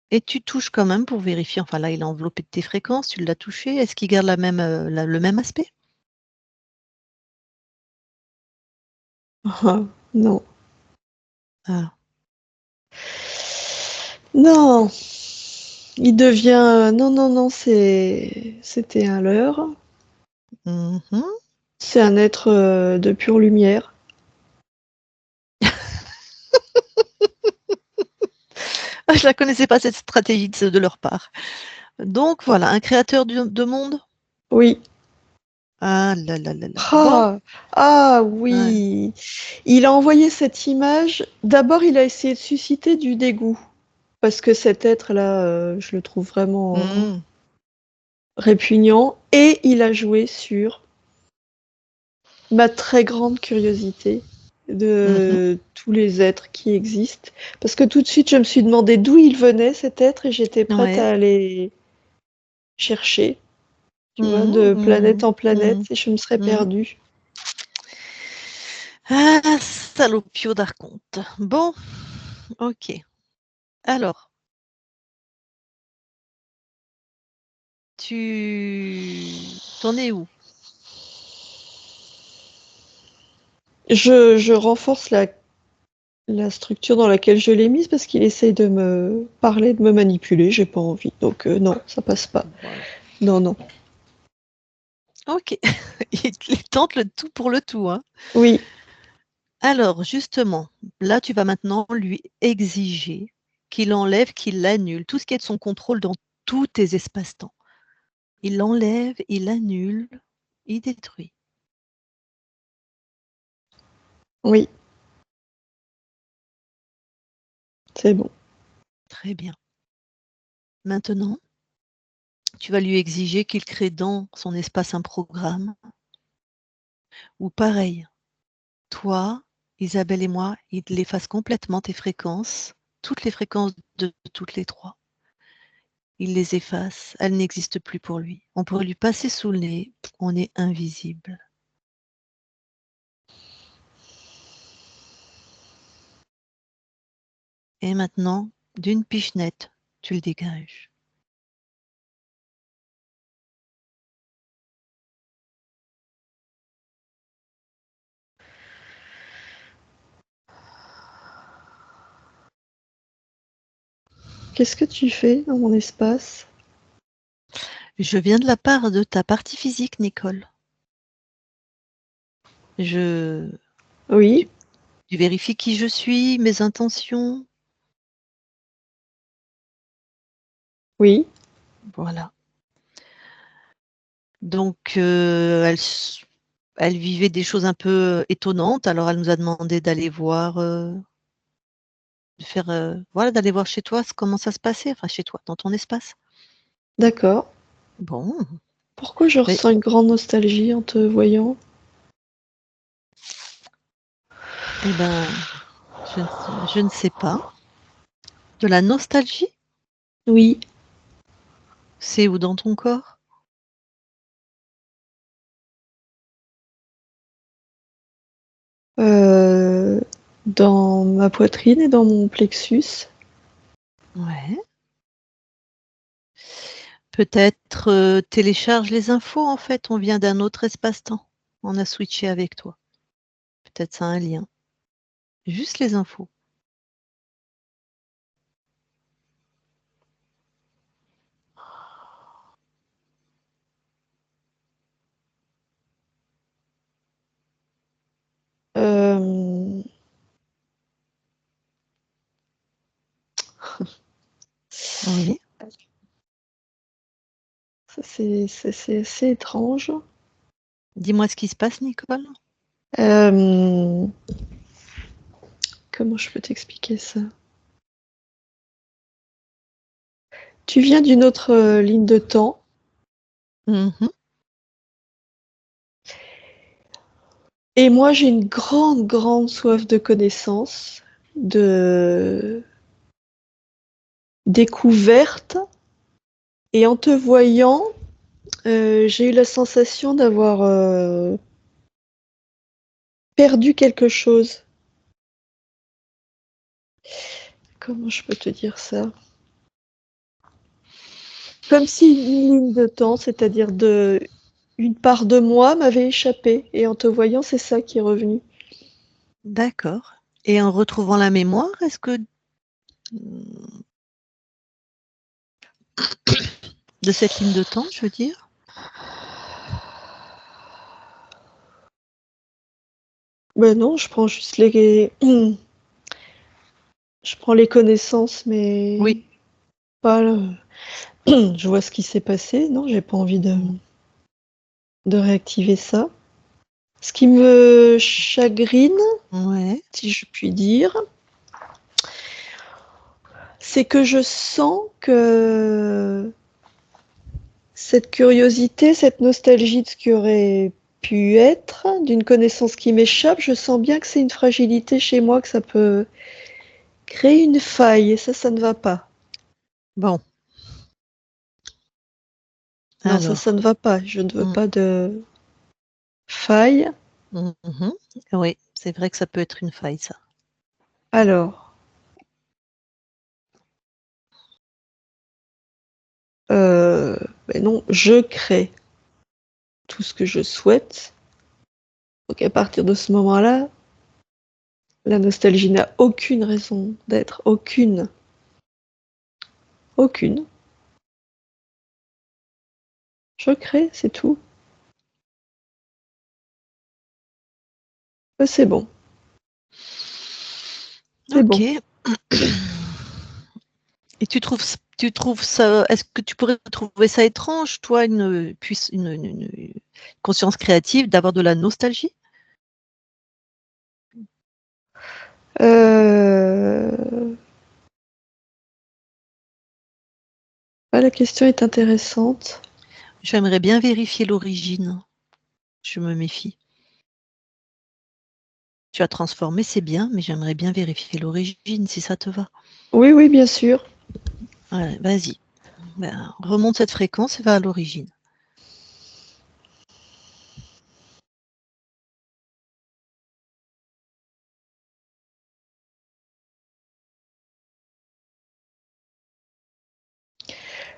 Et tu touches quand même pour vérifier. Enfin là, il est enveloppé de tes fréquences, tu l'as touché. Est-ce qu'il garde le même aspect? Ah, non. Ah. Non. Il devient... Non, non, non, c'était un leurre. Mhm. C'est un être de pure lumière. Ah, je la connaissais pas cette stratégie de leur part. Donc voilà, un créateur de monde. Oui. Ah là là là là. Bon, Ah, ah ouais. oui. Il a envoyé cette image. D'abord, il a essayé de susciter du dégoût. Parce que cet être-là, je le trouve vraiment Mhm. répugnant. Et il a joué sur ma très grande curiosité Mhm. de tous les êtres qui existent. Parce que tout de suite, je me suis demandé d'où il venait cet être et j'étais prête Ouais. à aller chercher, tu vois, Mhm, de planète mhm, en planète mhm, et je me serais mhm. perdue. Ah, salopio d'archonte. Bon, ok. Alors, tu t'en es où? Je renforce la structure dans laquelle je l'ai mise parce qu'il essaye de me parler, de me manipuler. J'ai pas envie. Donc, non, ça passe pas. Voilà. Non, non. Ok. Il tente le tout pour le tout, hein. Oui, Alors, justement, là, tu vas maintenant lui exiger qu'il enlève, qu'il annule tout ce qui est de son contrôle dans tous tes espaces-temps. Il enlève, il annule, il détruit. oui, c'est bon. Très bien. Maintenant, tu vas lui exiger qu'il crée dans son espace un programme où, pareil, toi, Isabelle et moi, il efface complètement tes fréquences, toutes les fréquences de toutes les trois. Il les efface, elles n'existent plus pour lui. On pourrait lui passer sous le nez, on est invisible. Et maintenant, d'une pichenette, tu le dégages. Qu'est-ce que tu fais dans mon espace? Je viens de la part de ta partie physique, Nicole. Je, Oui, tu, tu vérifies qui je suis, mes intentions. oui, Voilà. Donc, elle vivait des choses un peu étonnantes. Alors, elle nous a demandé d'aller voir, voilà, d'aller voir chez toi comment ça se passait, enfin chez toi, dans ton espace. d'accord. Bon, Pourquoi je mais ressens une grande nostalgie en te voyant? Eh ben, je ne sais pas. De la nostalgie? Oui. C'est où dans ton corps? Dans ma poitrine et dans mon plexus. Ouais. Peut-être télécharge les infos en fait, on vient d'un autre espace-temps. On a switché avec toi. Peut-être ça a un lien. Juste les infos. Oui. Ça, c'est assez étrange. Dis-moi ce qui se passe, Nicole. Comment je peux t'expliquer ça? Tu viens d'une autre ligne de temps. Mhm. Et moi, j'ai une grande, grande soif de connaissances, de découverte. Et en te voyant, j'ai eu la sensation d'avoir perdu quelque chose. Comment je peux te dire ça? Comme si une ligne de temps, c'est-à-dire une part de moi m'avait échappé. Et en te voyant, c'est ça qui est revenu. D'accord. Et en retrouvant la mémoire, est-ce que de cette ligne de temps, je veux dire? Ben non, je prends juste les... Je prends les connaissances, mais Oui. pas je vois ce qui s'est passé. Non, j'ai pas envie de réactiver ça. Ce qui me chagrine, Ouais. si je puis dire, c'est que je sens que cette curiosité, cette nostalgie de ce qui aurait pu être, d'une connaissance qui m'échappe, je sens bien que c'est une fragilité chez moi, que ça peut créer une faille, et ça ne va pas. Bon. Non, ça Alors. ne va pas. Je ne veux pas de faille. Mhm. Oui, c'est vrai que ça peut être une faille, ça. Alors, ben non, je crée tout ce que je souhaite. Donc à partir de ce moment-là, la nostalgie n'a aucune raison d'être, aucune. Aucune. Je crée, c'est tout. C'est bon. C'est Ok. bon. Et tu trouves ça, est-ce que tu pourrais trouver ça étrange, toi, une conscience créative, d'avoir de la nostalgie? La question est intéressante. J'aimerais bien vérifier l'origine. Je me méfie. Tu as transformé, c'est bien, mais j'aimerais bien vérifier l'origine, si ça te va. Oui, oui, bien sûr. Ouais, vas-y. Ben, remonte cette fréquence et va à l'origine.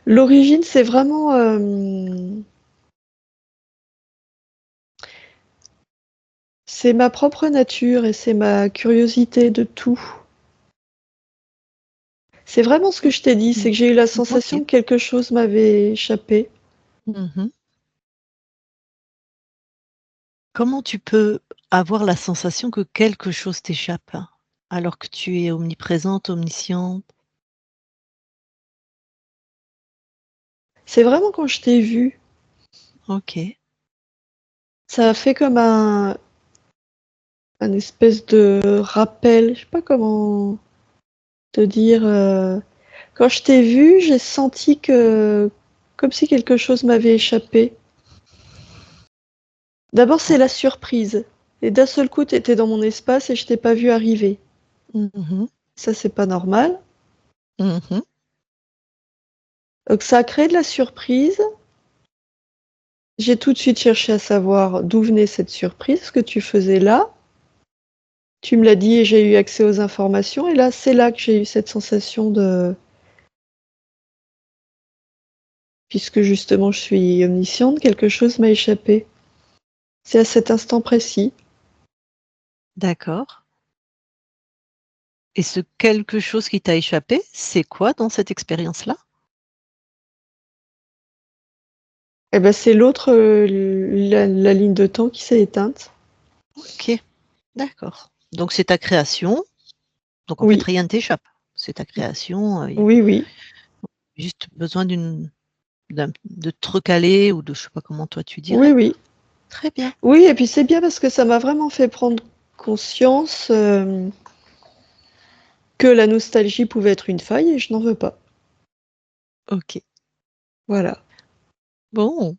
L'origine, c'est vraiment... c'est ma propre nature et c'est ma curiosité de tout. C'est vraiment ce que je t'ai dit, c'est que j'ai eu la sensation Ok. que quelque chose m'avait échappé. Mhm. Comment tu peux avoir la sensation que quelque chose t'échappe alors que tu es omniprésente, omnisciente? C'est vraiment quand je t'ai vu. Ok. Ça a fait comme un espèce de rappel, je sais pas comment te dire. Quand je t'ai vu, j'ai senti que comme si quelque chose m'avait échappé. D'abord, c'est Oh, la surprise. Et d'un seul coup, tu étais dans mon espace et je t'ai pas vu arriver. Mhm. Ça, c'est pas normal. Mhm. Donc ça a créé de la surprise. J'ai tout de suite cherché à savoir d'où venait cette surprise, ce que tu faisais là. Tu me l'as dit et j'ai eu accès aux informations. Et là, c'est là que j'ai eu cette sensation de... Puisque justement je suis omnisciente, quelque chose m'a échappé. C'est à cet instant précis. D'accord. Et ce quelque chose qui t'a échappé, c'est quoi dans cette expérience-là? Eh ben, c'est l'autre, la ligne de temps qui s'est éteinte. Ok, d'accord. Donc c'est ta création. Donc en fait, Oui, rien ne t'échappe. C'est ta création. oui, oui. Juste besoin de te recaler ou de, je sais pas comment toi tu Oui, dirais. oui. Très bien. Oui, et puis c'est bien parce que ça m'a vraiment fait prendre conscience que la nostalgie pouvait être une faille et je n'en veux pas. Ok. Voilà. Bon.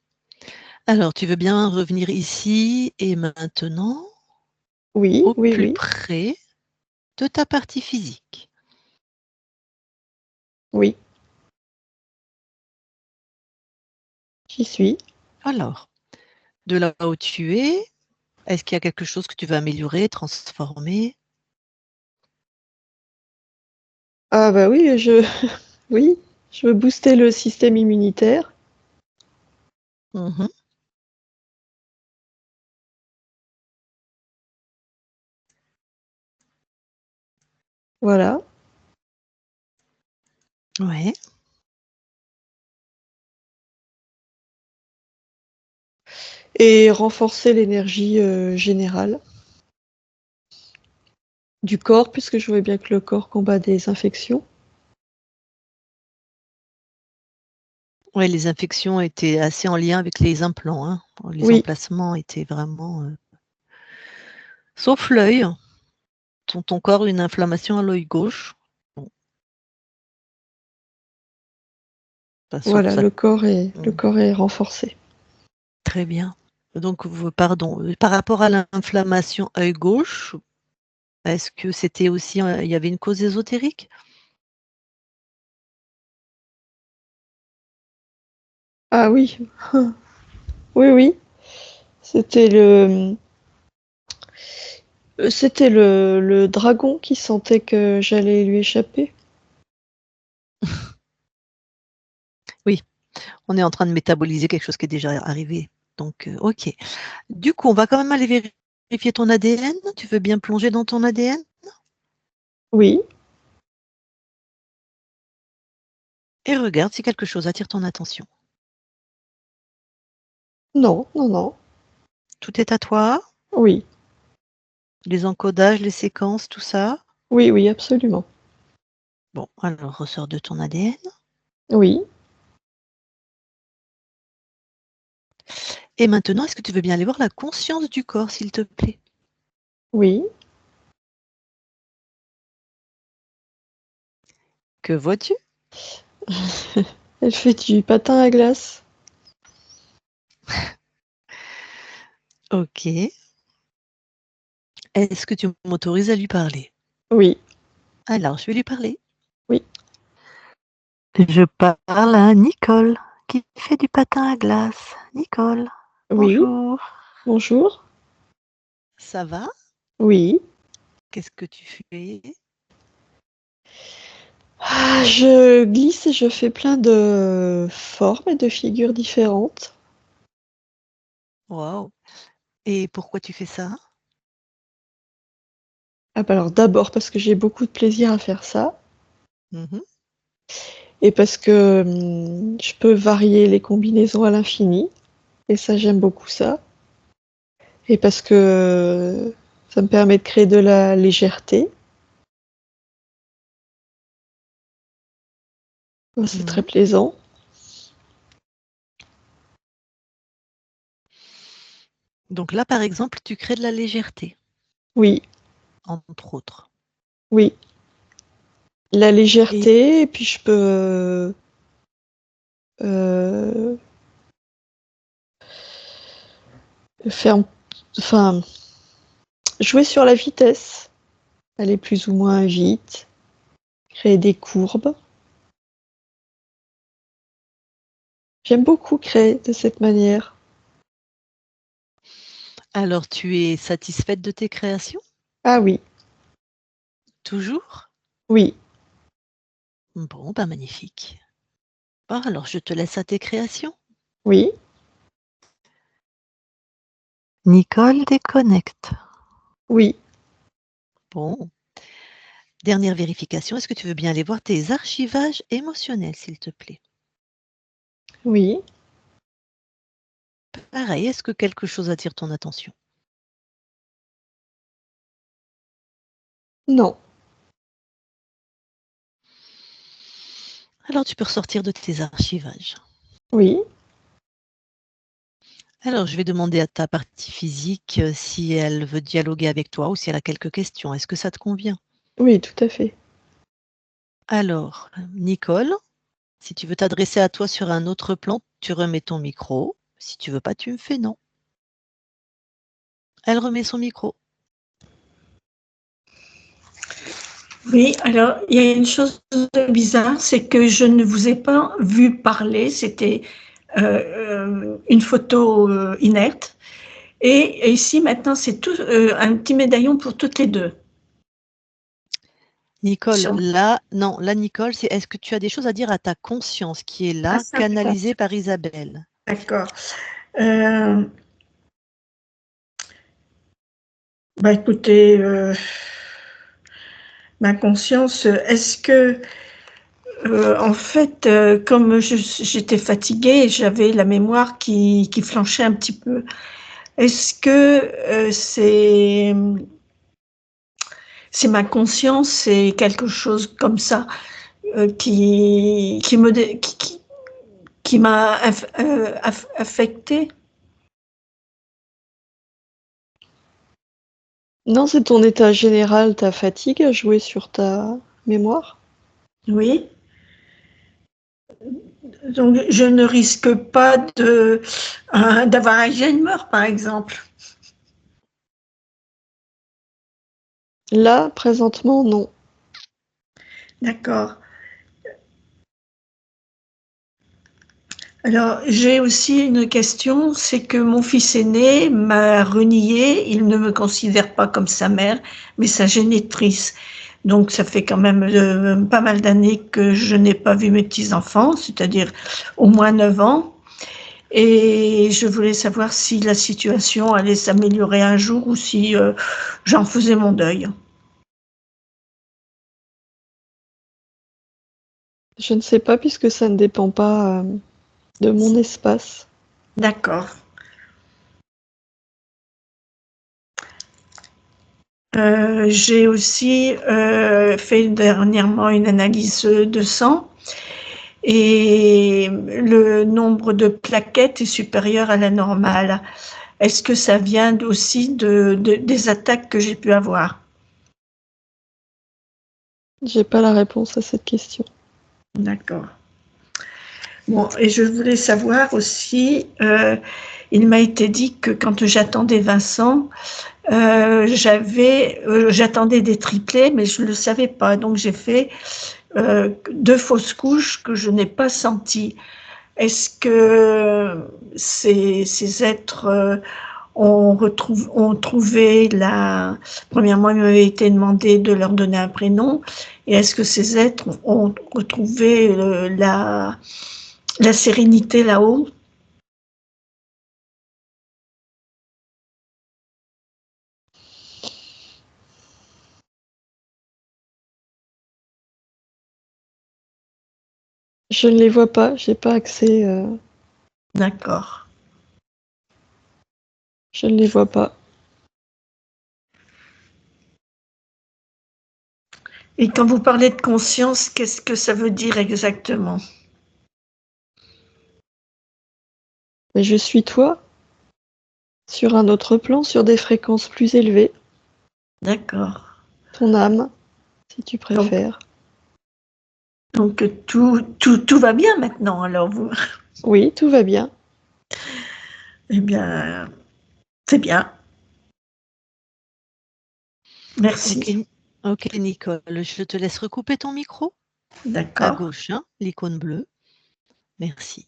Alors, tu veux bien revenir ici et maintenant Oui, au oui, plus oui. près de ta partie physique. Oui, j'y suis. Alors, de là où tu es, est-ce qu'il y a quelque chose que tu veux améliorer, transformer? Ah bah oui, oui, je veux booster le système immunitaire. Mhm. Voilà. Ouais. Et renforcer l'énergie générale du corps, puisque je vois bien que le corps combat des infections. Ouais, les infections étaient assez en lien avec les implants, hein. Les Oui, emplacements étaient vraiment, sauf l'œil. Ton corps a une inflammation à l'œil gauche. Bon, bah, sauf voilà, ça. le corps est renforcé. Très bien. Donc, pardon, par rapport à l'inflammation œil gauche, est-ce que c'était aussi, il y avait une cause ésotérique? Ah oui, oui, oui. C'était le dragon qui sentait que j'allais lui échapper. Oui, on est en train de métaboliser quelque chose qui est déjà arrivé. Donc, OK. Du coup, on va quand même aller vérifier ton ADN. Tu veux bien plonger dans ton ADN? Oui, Et regarde si quelque chose attire ton attention. non, non, non. Tout est à toi? Oui, Les encodages, les séquences, tout ça? oui, oui, absolument. Bon, alors ressort de ton ADN. Oui, Et maintenant, est-ce que tu veux bien aller voir la conscience du corps, s'il te plaît? oui. Que vois-tu? Elle fait du patin à glace. OK. Est-ce que tu m'autorises à lui parler? Oui, Alors, je vais lui parler. oui, Je parle à Nicole, qui fait du patin à glace. Nicole, oui. bonjour. Bonjour. Ça va? Oui. Qu'est-ce que tu fais? Ah, je glisse et je fais plein de formes et de figures différentes. Waouh! Et pourquoi tu fais ça? Ah bah alors d'abord parce que j'ai beaucoup de plaisir à faire ça Mmh. et parce que je peux varier les combinaisons à l'infini et ça j'aime beaucoup ça et parce que ça me permet de créer de la légèreté. C'est très Mmh. plaisant. Donc là, par exemple, tu crées de la légèreté, Oui, entre autres. oui, la Et légèreté et puis je peux, heu, faire enfin Jouer sur la vitesse, aller plus ou moins vite, créer des courbes. J'aime beaucoup créer de cette manière. Alors, tu es satisfaite de tes créations? Ah oui, Toujours? oui, Bon, ben magnifique. Bon, alors je te laisse à tes créations. oui. Nicole déconnecte. Oui, Bon. Dernière vérification, est-ce que tu veux bien aller voir tes archivages émotionnels, s'il te plaît? oui. Pareil, est-ce que quelque chose attire ton attention? Non. Alors tu peux ressortir de tes archivages. Oui, Alors je vais demander à ta partie physique si elle veut dialoguer avec toi ou si elle a quelques questions. Est-ce que ça te convient? oui, tout à fait. Alors, Nicole, si tu veux t'adresser à toi sur un autre plan, tu remets ton micro. Si tu veux pas, tu me fais non. Elle remet son micro. Oui, alors il y a une chose bizarre, c'est que je ne vous ai pas vu parler, c'était une photo inerte. Et ici, maintenant, c'est tout un petit médaillon pour toutes les deux. Nicole, Sur- là, non, là, Nicole, c'est est-ce que tu as des choses à dire à ta conscience qui est Ah, là, ça, d'accord. canalisée par Isabelle? D'accord. Euh, Bah écoutez, ma conscience, est-ce que, en fait, comme j'étais fatiguée, j'avais la mémoire qui flanchait un petit peu. Est-ce que c'est ma conscience, c'est quelque chose comme ça qui me qui m'a affectée? Non, c'est ton état général, ta fatigue à jouer sur ta mémoire. Oui. Donc je ne risque pas de d'avoir Alzheimer, par exemple. Là, présentement, non. D'accord. Alors, j'ai aussi une question, c'est que mon fils aîné m'a renié, il ne me considère pas comme sa mère, mais sa génitrice. Donc, ça fait quand même pas mal d'années que je n'ai pas vu mes petits-enfants, c'est-à-dire au moins 9 ans. Et je voulais savoir si la situation allait s'améliorer un jour ou si j'en faisais mon deuil. Je ne sais pas puisque ça ne dépend pas de mon espace. D'accord. J'ai aussi fait dernièrement une analyse de sang et le nombre de plaquettes est supérieur à la normale. Est-ce que ça vient aussi des attaques que j'ai pu avoir? J'ai pas la réponse à cette question. D'accord. Bon, et je voulais savoir aussi, il m'a été dit que quand j'attendais Vincent, j'attendais des triplés, mais je ne le savais pas. Donc j'ai fait 2 fausses couches que je n'ai pas senties. Est-ce que ces êtres ont trouvé la... Premièrement, il m'avait été demandé de leur donner un prénom. Et est-ce que ces êtres ont retrouvé la sérénité là-haut? Je ne les vois pas, j'ai pas accès. D'accord. Je ne les vois pas. Et quand vous parlez de conscience, qu'est-ce que ça veut dire exactement? Mais je suis toi, sur un autre plan, sur des fréquences plus élevées. D'accord. Ton âme, si tu Donc, préfères. donc tout va bien maintenant, alors vous. Oui, tout va bien. Eh bien, c'est bien. Merci. Ok, Nicole, je te laisse recouper ton micro. À D'accord. gauche, hein, l'icône bleue. Merci.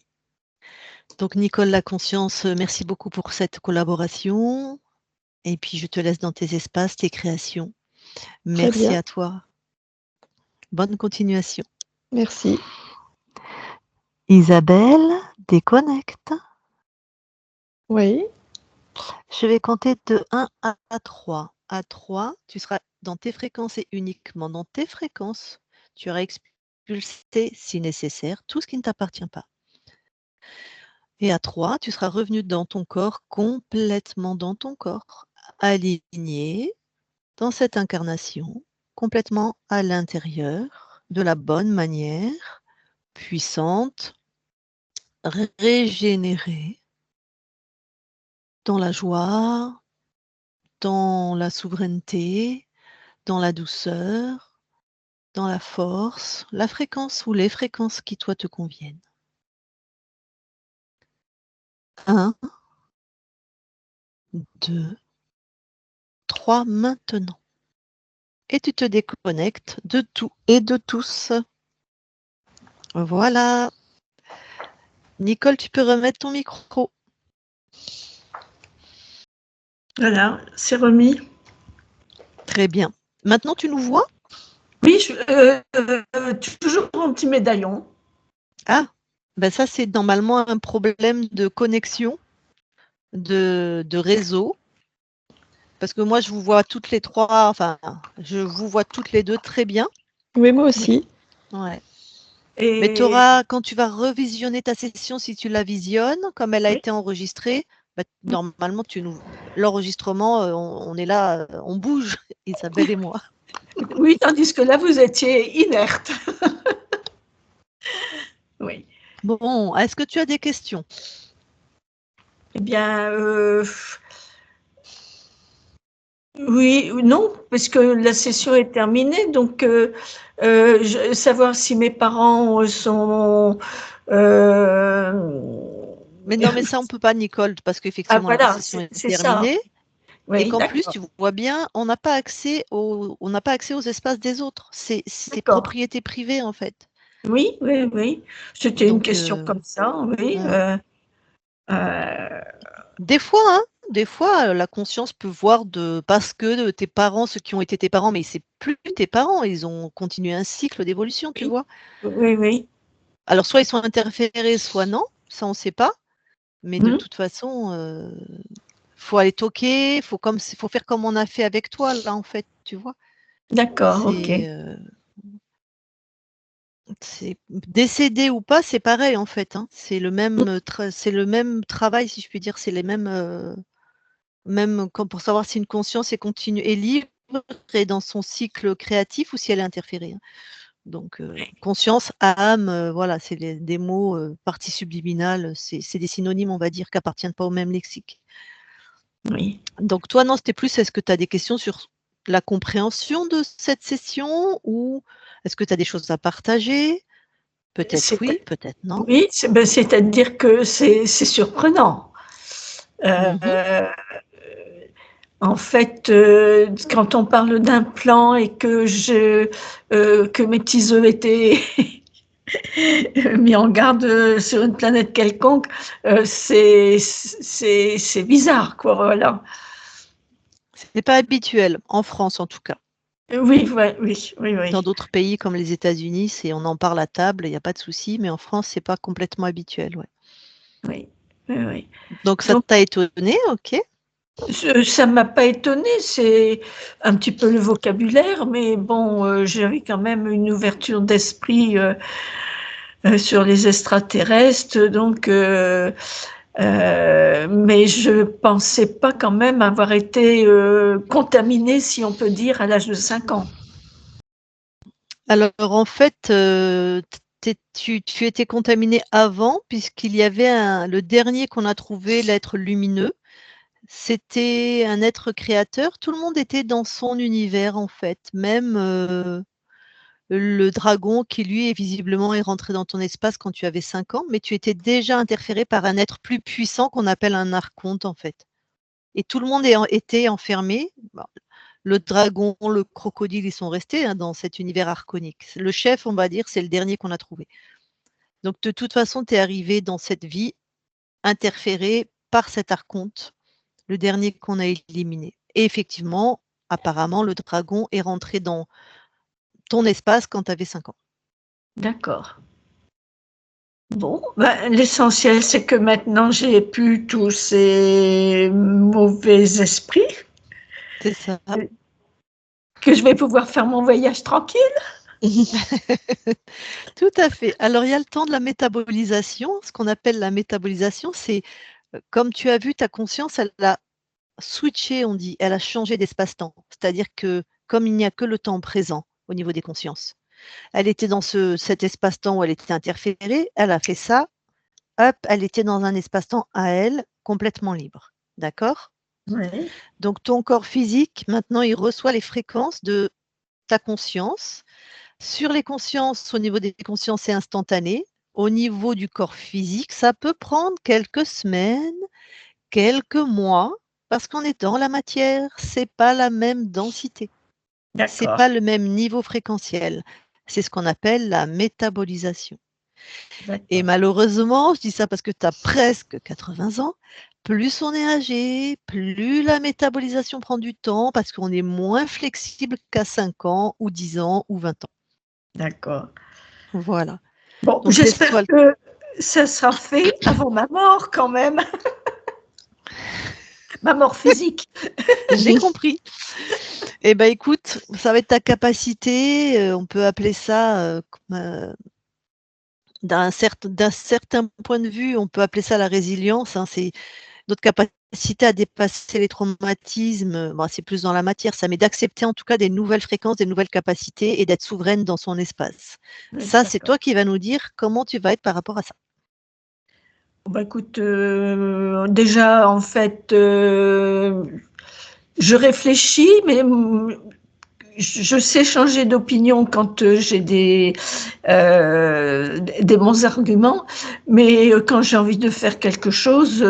Donc, Nicole, la conscience, merci beaucoup pour cette collaboration. Et puis, je te laisse dans tes espaces, tes créations. Très Merci bien. à toi. Bonne continuation. Merci. Isabelle, déconnecte. Oui. Je vais compter de 1 à 3. À 3, tu seras dans tes fréquences et uniquement dans tes fréquences. Tu auras expulsé, si nécessaire, tout ce qui ne t'appartient pas. Et à 3, tu seras revenu dans ton corps, complètement dans ton corps, aligné dans cette incarnation, complètement à l'intérieur, de la bonne manière, puissante, régénérée, dans la joie, dans la souveraineté, dans la douceur, dans la force, la fréquence ou les fréquences qui toi te conviennent. 1, 2, 3 maintenant. Et tu te déconnectes de tout et de tous. Voilà. Nicole, tu peux remettre ton micro. Voilà, c'est remis. Très bien. Maintenant, tu nous vois? Oui, toujours mon petit médaillon. Ah, ben ça, c'est normalement un problème de connexion, de réseau. Parce que moi, je vous vois toutes les trois, enfin, je vous vois toutes les deux très bien. Oui, moi aussi. Ouais. Et Mais tu auras, quand tu vas revisionner ta session, si tu la visionnes, comme elle a oui, été enregistrée, bah, normalement, l'enregistrement, on est là, on bouge, Isabelle et moi. oui, tandis que là, vous étiez inerte. Oui. Bon, est-ce que tu as des questions? Eh bien, oui, non, parce que la session est terminée, donc savoir si mes parents sont. Mais non, mais ça, on ne peut pas, Nicole, parce Ah qu'effectivement, la voilà, session est c'est ça. terminée. Et Oui, qu'en plus, d'accord, tu vois bien, on n'a pas accès aux espaces des autres. C'est d'accord. propriété privée, en fait. Oui, oui, oui. C'était une Donc, question comme ça, oui. Euh, des fois, la conscience peut voir parce que tes parents, ceux qui ont été tes parents, mais c'est plus tes parents, ils ont continué un cycle d'évolution, tu oui, vois. oui, oui. Alors, soit ils sont interférés, soit non, ça on ne sait pas. Mais de Hmm, toute façon, faut aller toquer, faut faire comme on a fait avec toi, là, en fait, tu vois. d'accord, ok. C'est décédé ou pas, c'est pareil en fait, hein. C'est le même travail, si je puis dire. C'est les mêmes, même quand pour savoir si une conscience est libre et dans son cycle créatif ou si elle est interférée, hein. Donc, conscience, âme, voilà, c'est des mots, partie subliminale, c'est des synonymes, on va dire, qui appartiennent pas au même lexique. Oui. Donc toi, non, c'était plus, est-ce que tu as des questions sur la compréhension de cette session ou est-ce que tu as des choses à partager? Peut-être C'est- oui, peut-être non. Oui, c'est-à-dire que c'est surprenant. Mmh. Euh, En fait, quand on parle d'un plan et que mes petits œufs étaient mis en garde sur une planète quelconque, c'est bizarre, quoi, voilà. C'est pas habituel, en France en tout cas. Oui, ouais, oui, oui, Dans oui, d'autres pays comme les États-Unis, on en parle à table, il n'y a pas de souci, mais en France, c'est pas complètement habituel, ouais. oui, oui, oui. Donc ça Donc, t'a étonné, OK. ça m'a pas étonnée, c'est un petit peu le vocabulaire, mais bon, j'avais quand même une ouverture d'esprit sur les extraterrestres, donc mais je pensais pas quand même avoir été contaminée, si on peut dire, à l'âge de 5 ans. Alors en fait, tu étais contaminé avant puisqu'il y avait le dernier qu'on a trouvé, l'être lumineux, c'était un être créateur. Tout le monde était dans son univers en fait, même, le dragon qui lui est visiblement est rentré dans ton espace quand tu avais 5 ans, mais tu étais déjà interféré par un être plus puissant qu'on appelle un archonte en fait. Et tout le monde était enfermé. Bon, Le dragon, le crocodile, ils sont restés dans cet univers archonique. Le chef, on va dire, c'est le dernier qu'on a trouvé. Donc, de toute façon, tu es arrivé dans cette vie interféré par cet archonte, le dernier qu'on a éliminé. Et effectivement, apparemment, le dragon est rentré dans ton espace quand tu avais 5 ans. D'accord. Bon, l'essentiel, c'est que maintenant, j'ai plus tous ces mauvais esprits, C'est ça. que je vais pouvoir faire mon voyage tranquille. Tout à fait. Alors, il y a le temps de la métabolisation. Ce qu'on appelle la métabolisation, c'est comme tu as vu, ta conscience, elle a switché, on dit, elle a changé d'espace-temps. C'est-à-dire que comme il n'y a que le temps présent au niveau des consciences, elle était dans cet espace-temps où elle était interférée, elle a fait ça, hop, elle était dans un espace-temps à elle, complètement libre. D'accord? Oui. Donc, ton corps physique, maintenant, il reçoit les fréquences de ta conscience. Sur les consciences, au niveau des consciences, c'est instantané. Au niveau du corps physique, ça peut prendre quelques semaines, quelques mois, parce qu'on est dans la matière, c'est pas la même densité, c'est D'accord. pas le même niveau fréquentiel. C'est ce qu'on appelle la métabolisation. Et D'accord. malheureusement, je dis ça parce que tu as presque 80 ans, plus on est âgé, plus la métabolisation prend du temps parce qu'on est moins flexible qu'à 5 ans ou 10 ans ou 20 ans. D'accord. Voilà. Bon, Donc j'espère que ça sera fait avant ma mort quand même. Ma mort physique. J'ai compris. Eh ben écoute, ça va être ta capacité, on peut appeler ça d'un certain point de vue, on peut appeler ça la résilience, c'est notre capacité à dépasser les traumatismes, c'est plus dans la matière ça, mais d'accepter en tout cas des nouvelles fréquences, des nouvelles capacités et d'être souveraine dans son espace. Oui, Ça, c'est d'accord. toi qui vas nous dire comment tu vas être par rapport à ça. Écoute, déjà en fait, je réfléchis, mais je sais changer d'opinion quand j'ai des bons arguments, mais quand j'ai envie de faire quelque chose,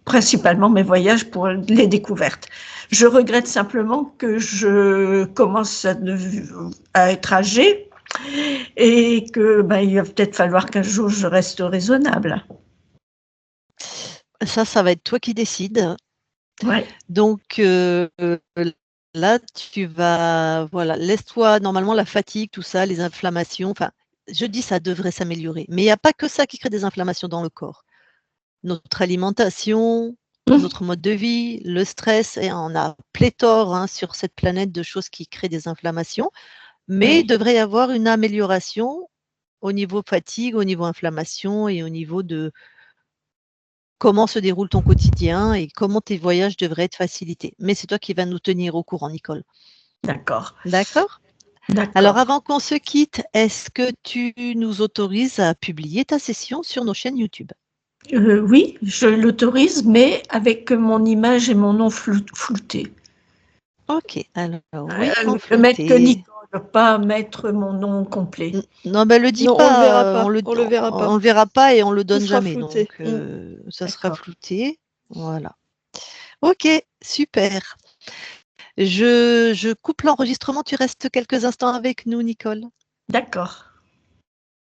principalement mes voyages pour les découvertes. Je regrette simplement que je commence à être âgée et que il va peut-être falloir qu'un jour je reste raisonnable. Ça va être toi qui décides. Ouais. Donc là, tu vas laisse-toi normalement la fatigue, tout ça, les inflammations, je dis ça devrait s'améliorer, mais il n'y a pas que ça qui crée des inflammations dans le corps. Notre alimentation, notre mode de vie, le stress, et on a pléthore sur cette planète de choses qui créent des inflammations, mais il devrait y avoir une amélioration au niveau fatigue, au niveau inflammation et au niveau de comment se déroule ton quotidien et comment tes voyages devraient être facilités. Mais c'est toi qui vas nous tenir au courant, Nicole. D'accord. D'accord? Alors, avant qu'on se quitte, est-ce que tu nous autorises à publier ta session sur nos chaînes YouTube? Oui, je l'autorise, mais avec mon image et mon nom floutés. Ok, alors oui, Ne mettre que Nicole, pas mettre mon nom complet. Non, le dis Non, pas, on le verra pas. on On le verra pas. le verra pas et on le donne sera jamais, flouté. donc ça sera flouté, voilà. Ok, super. Je coupe l'enregistrement, tu restes quelques instants avec nous, Nicole. D'accord.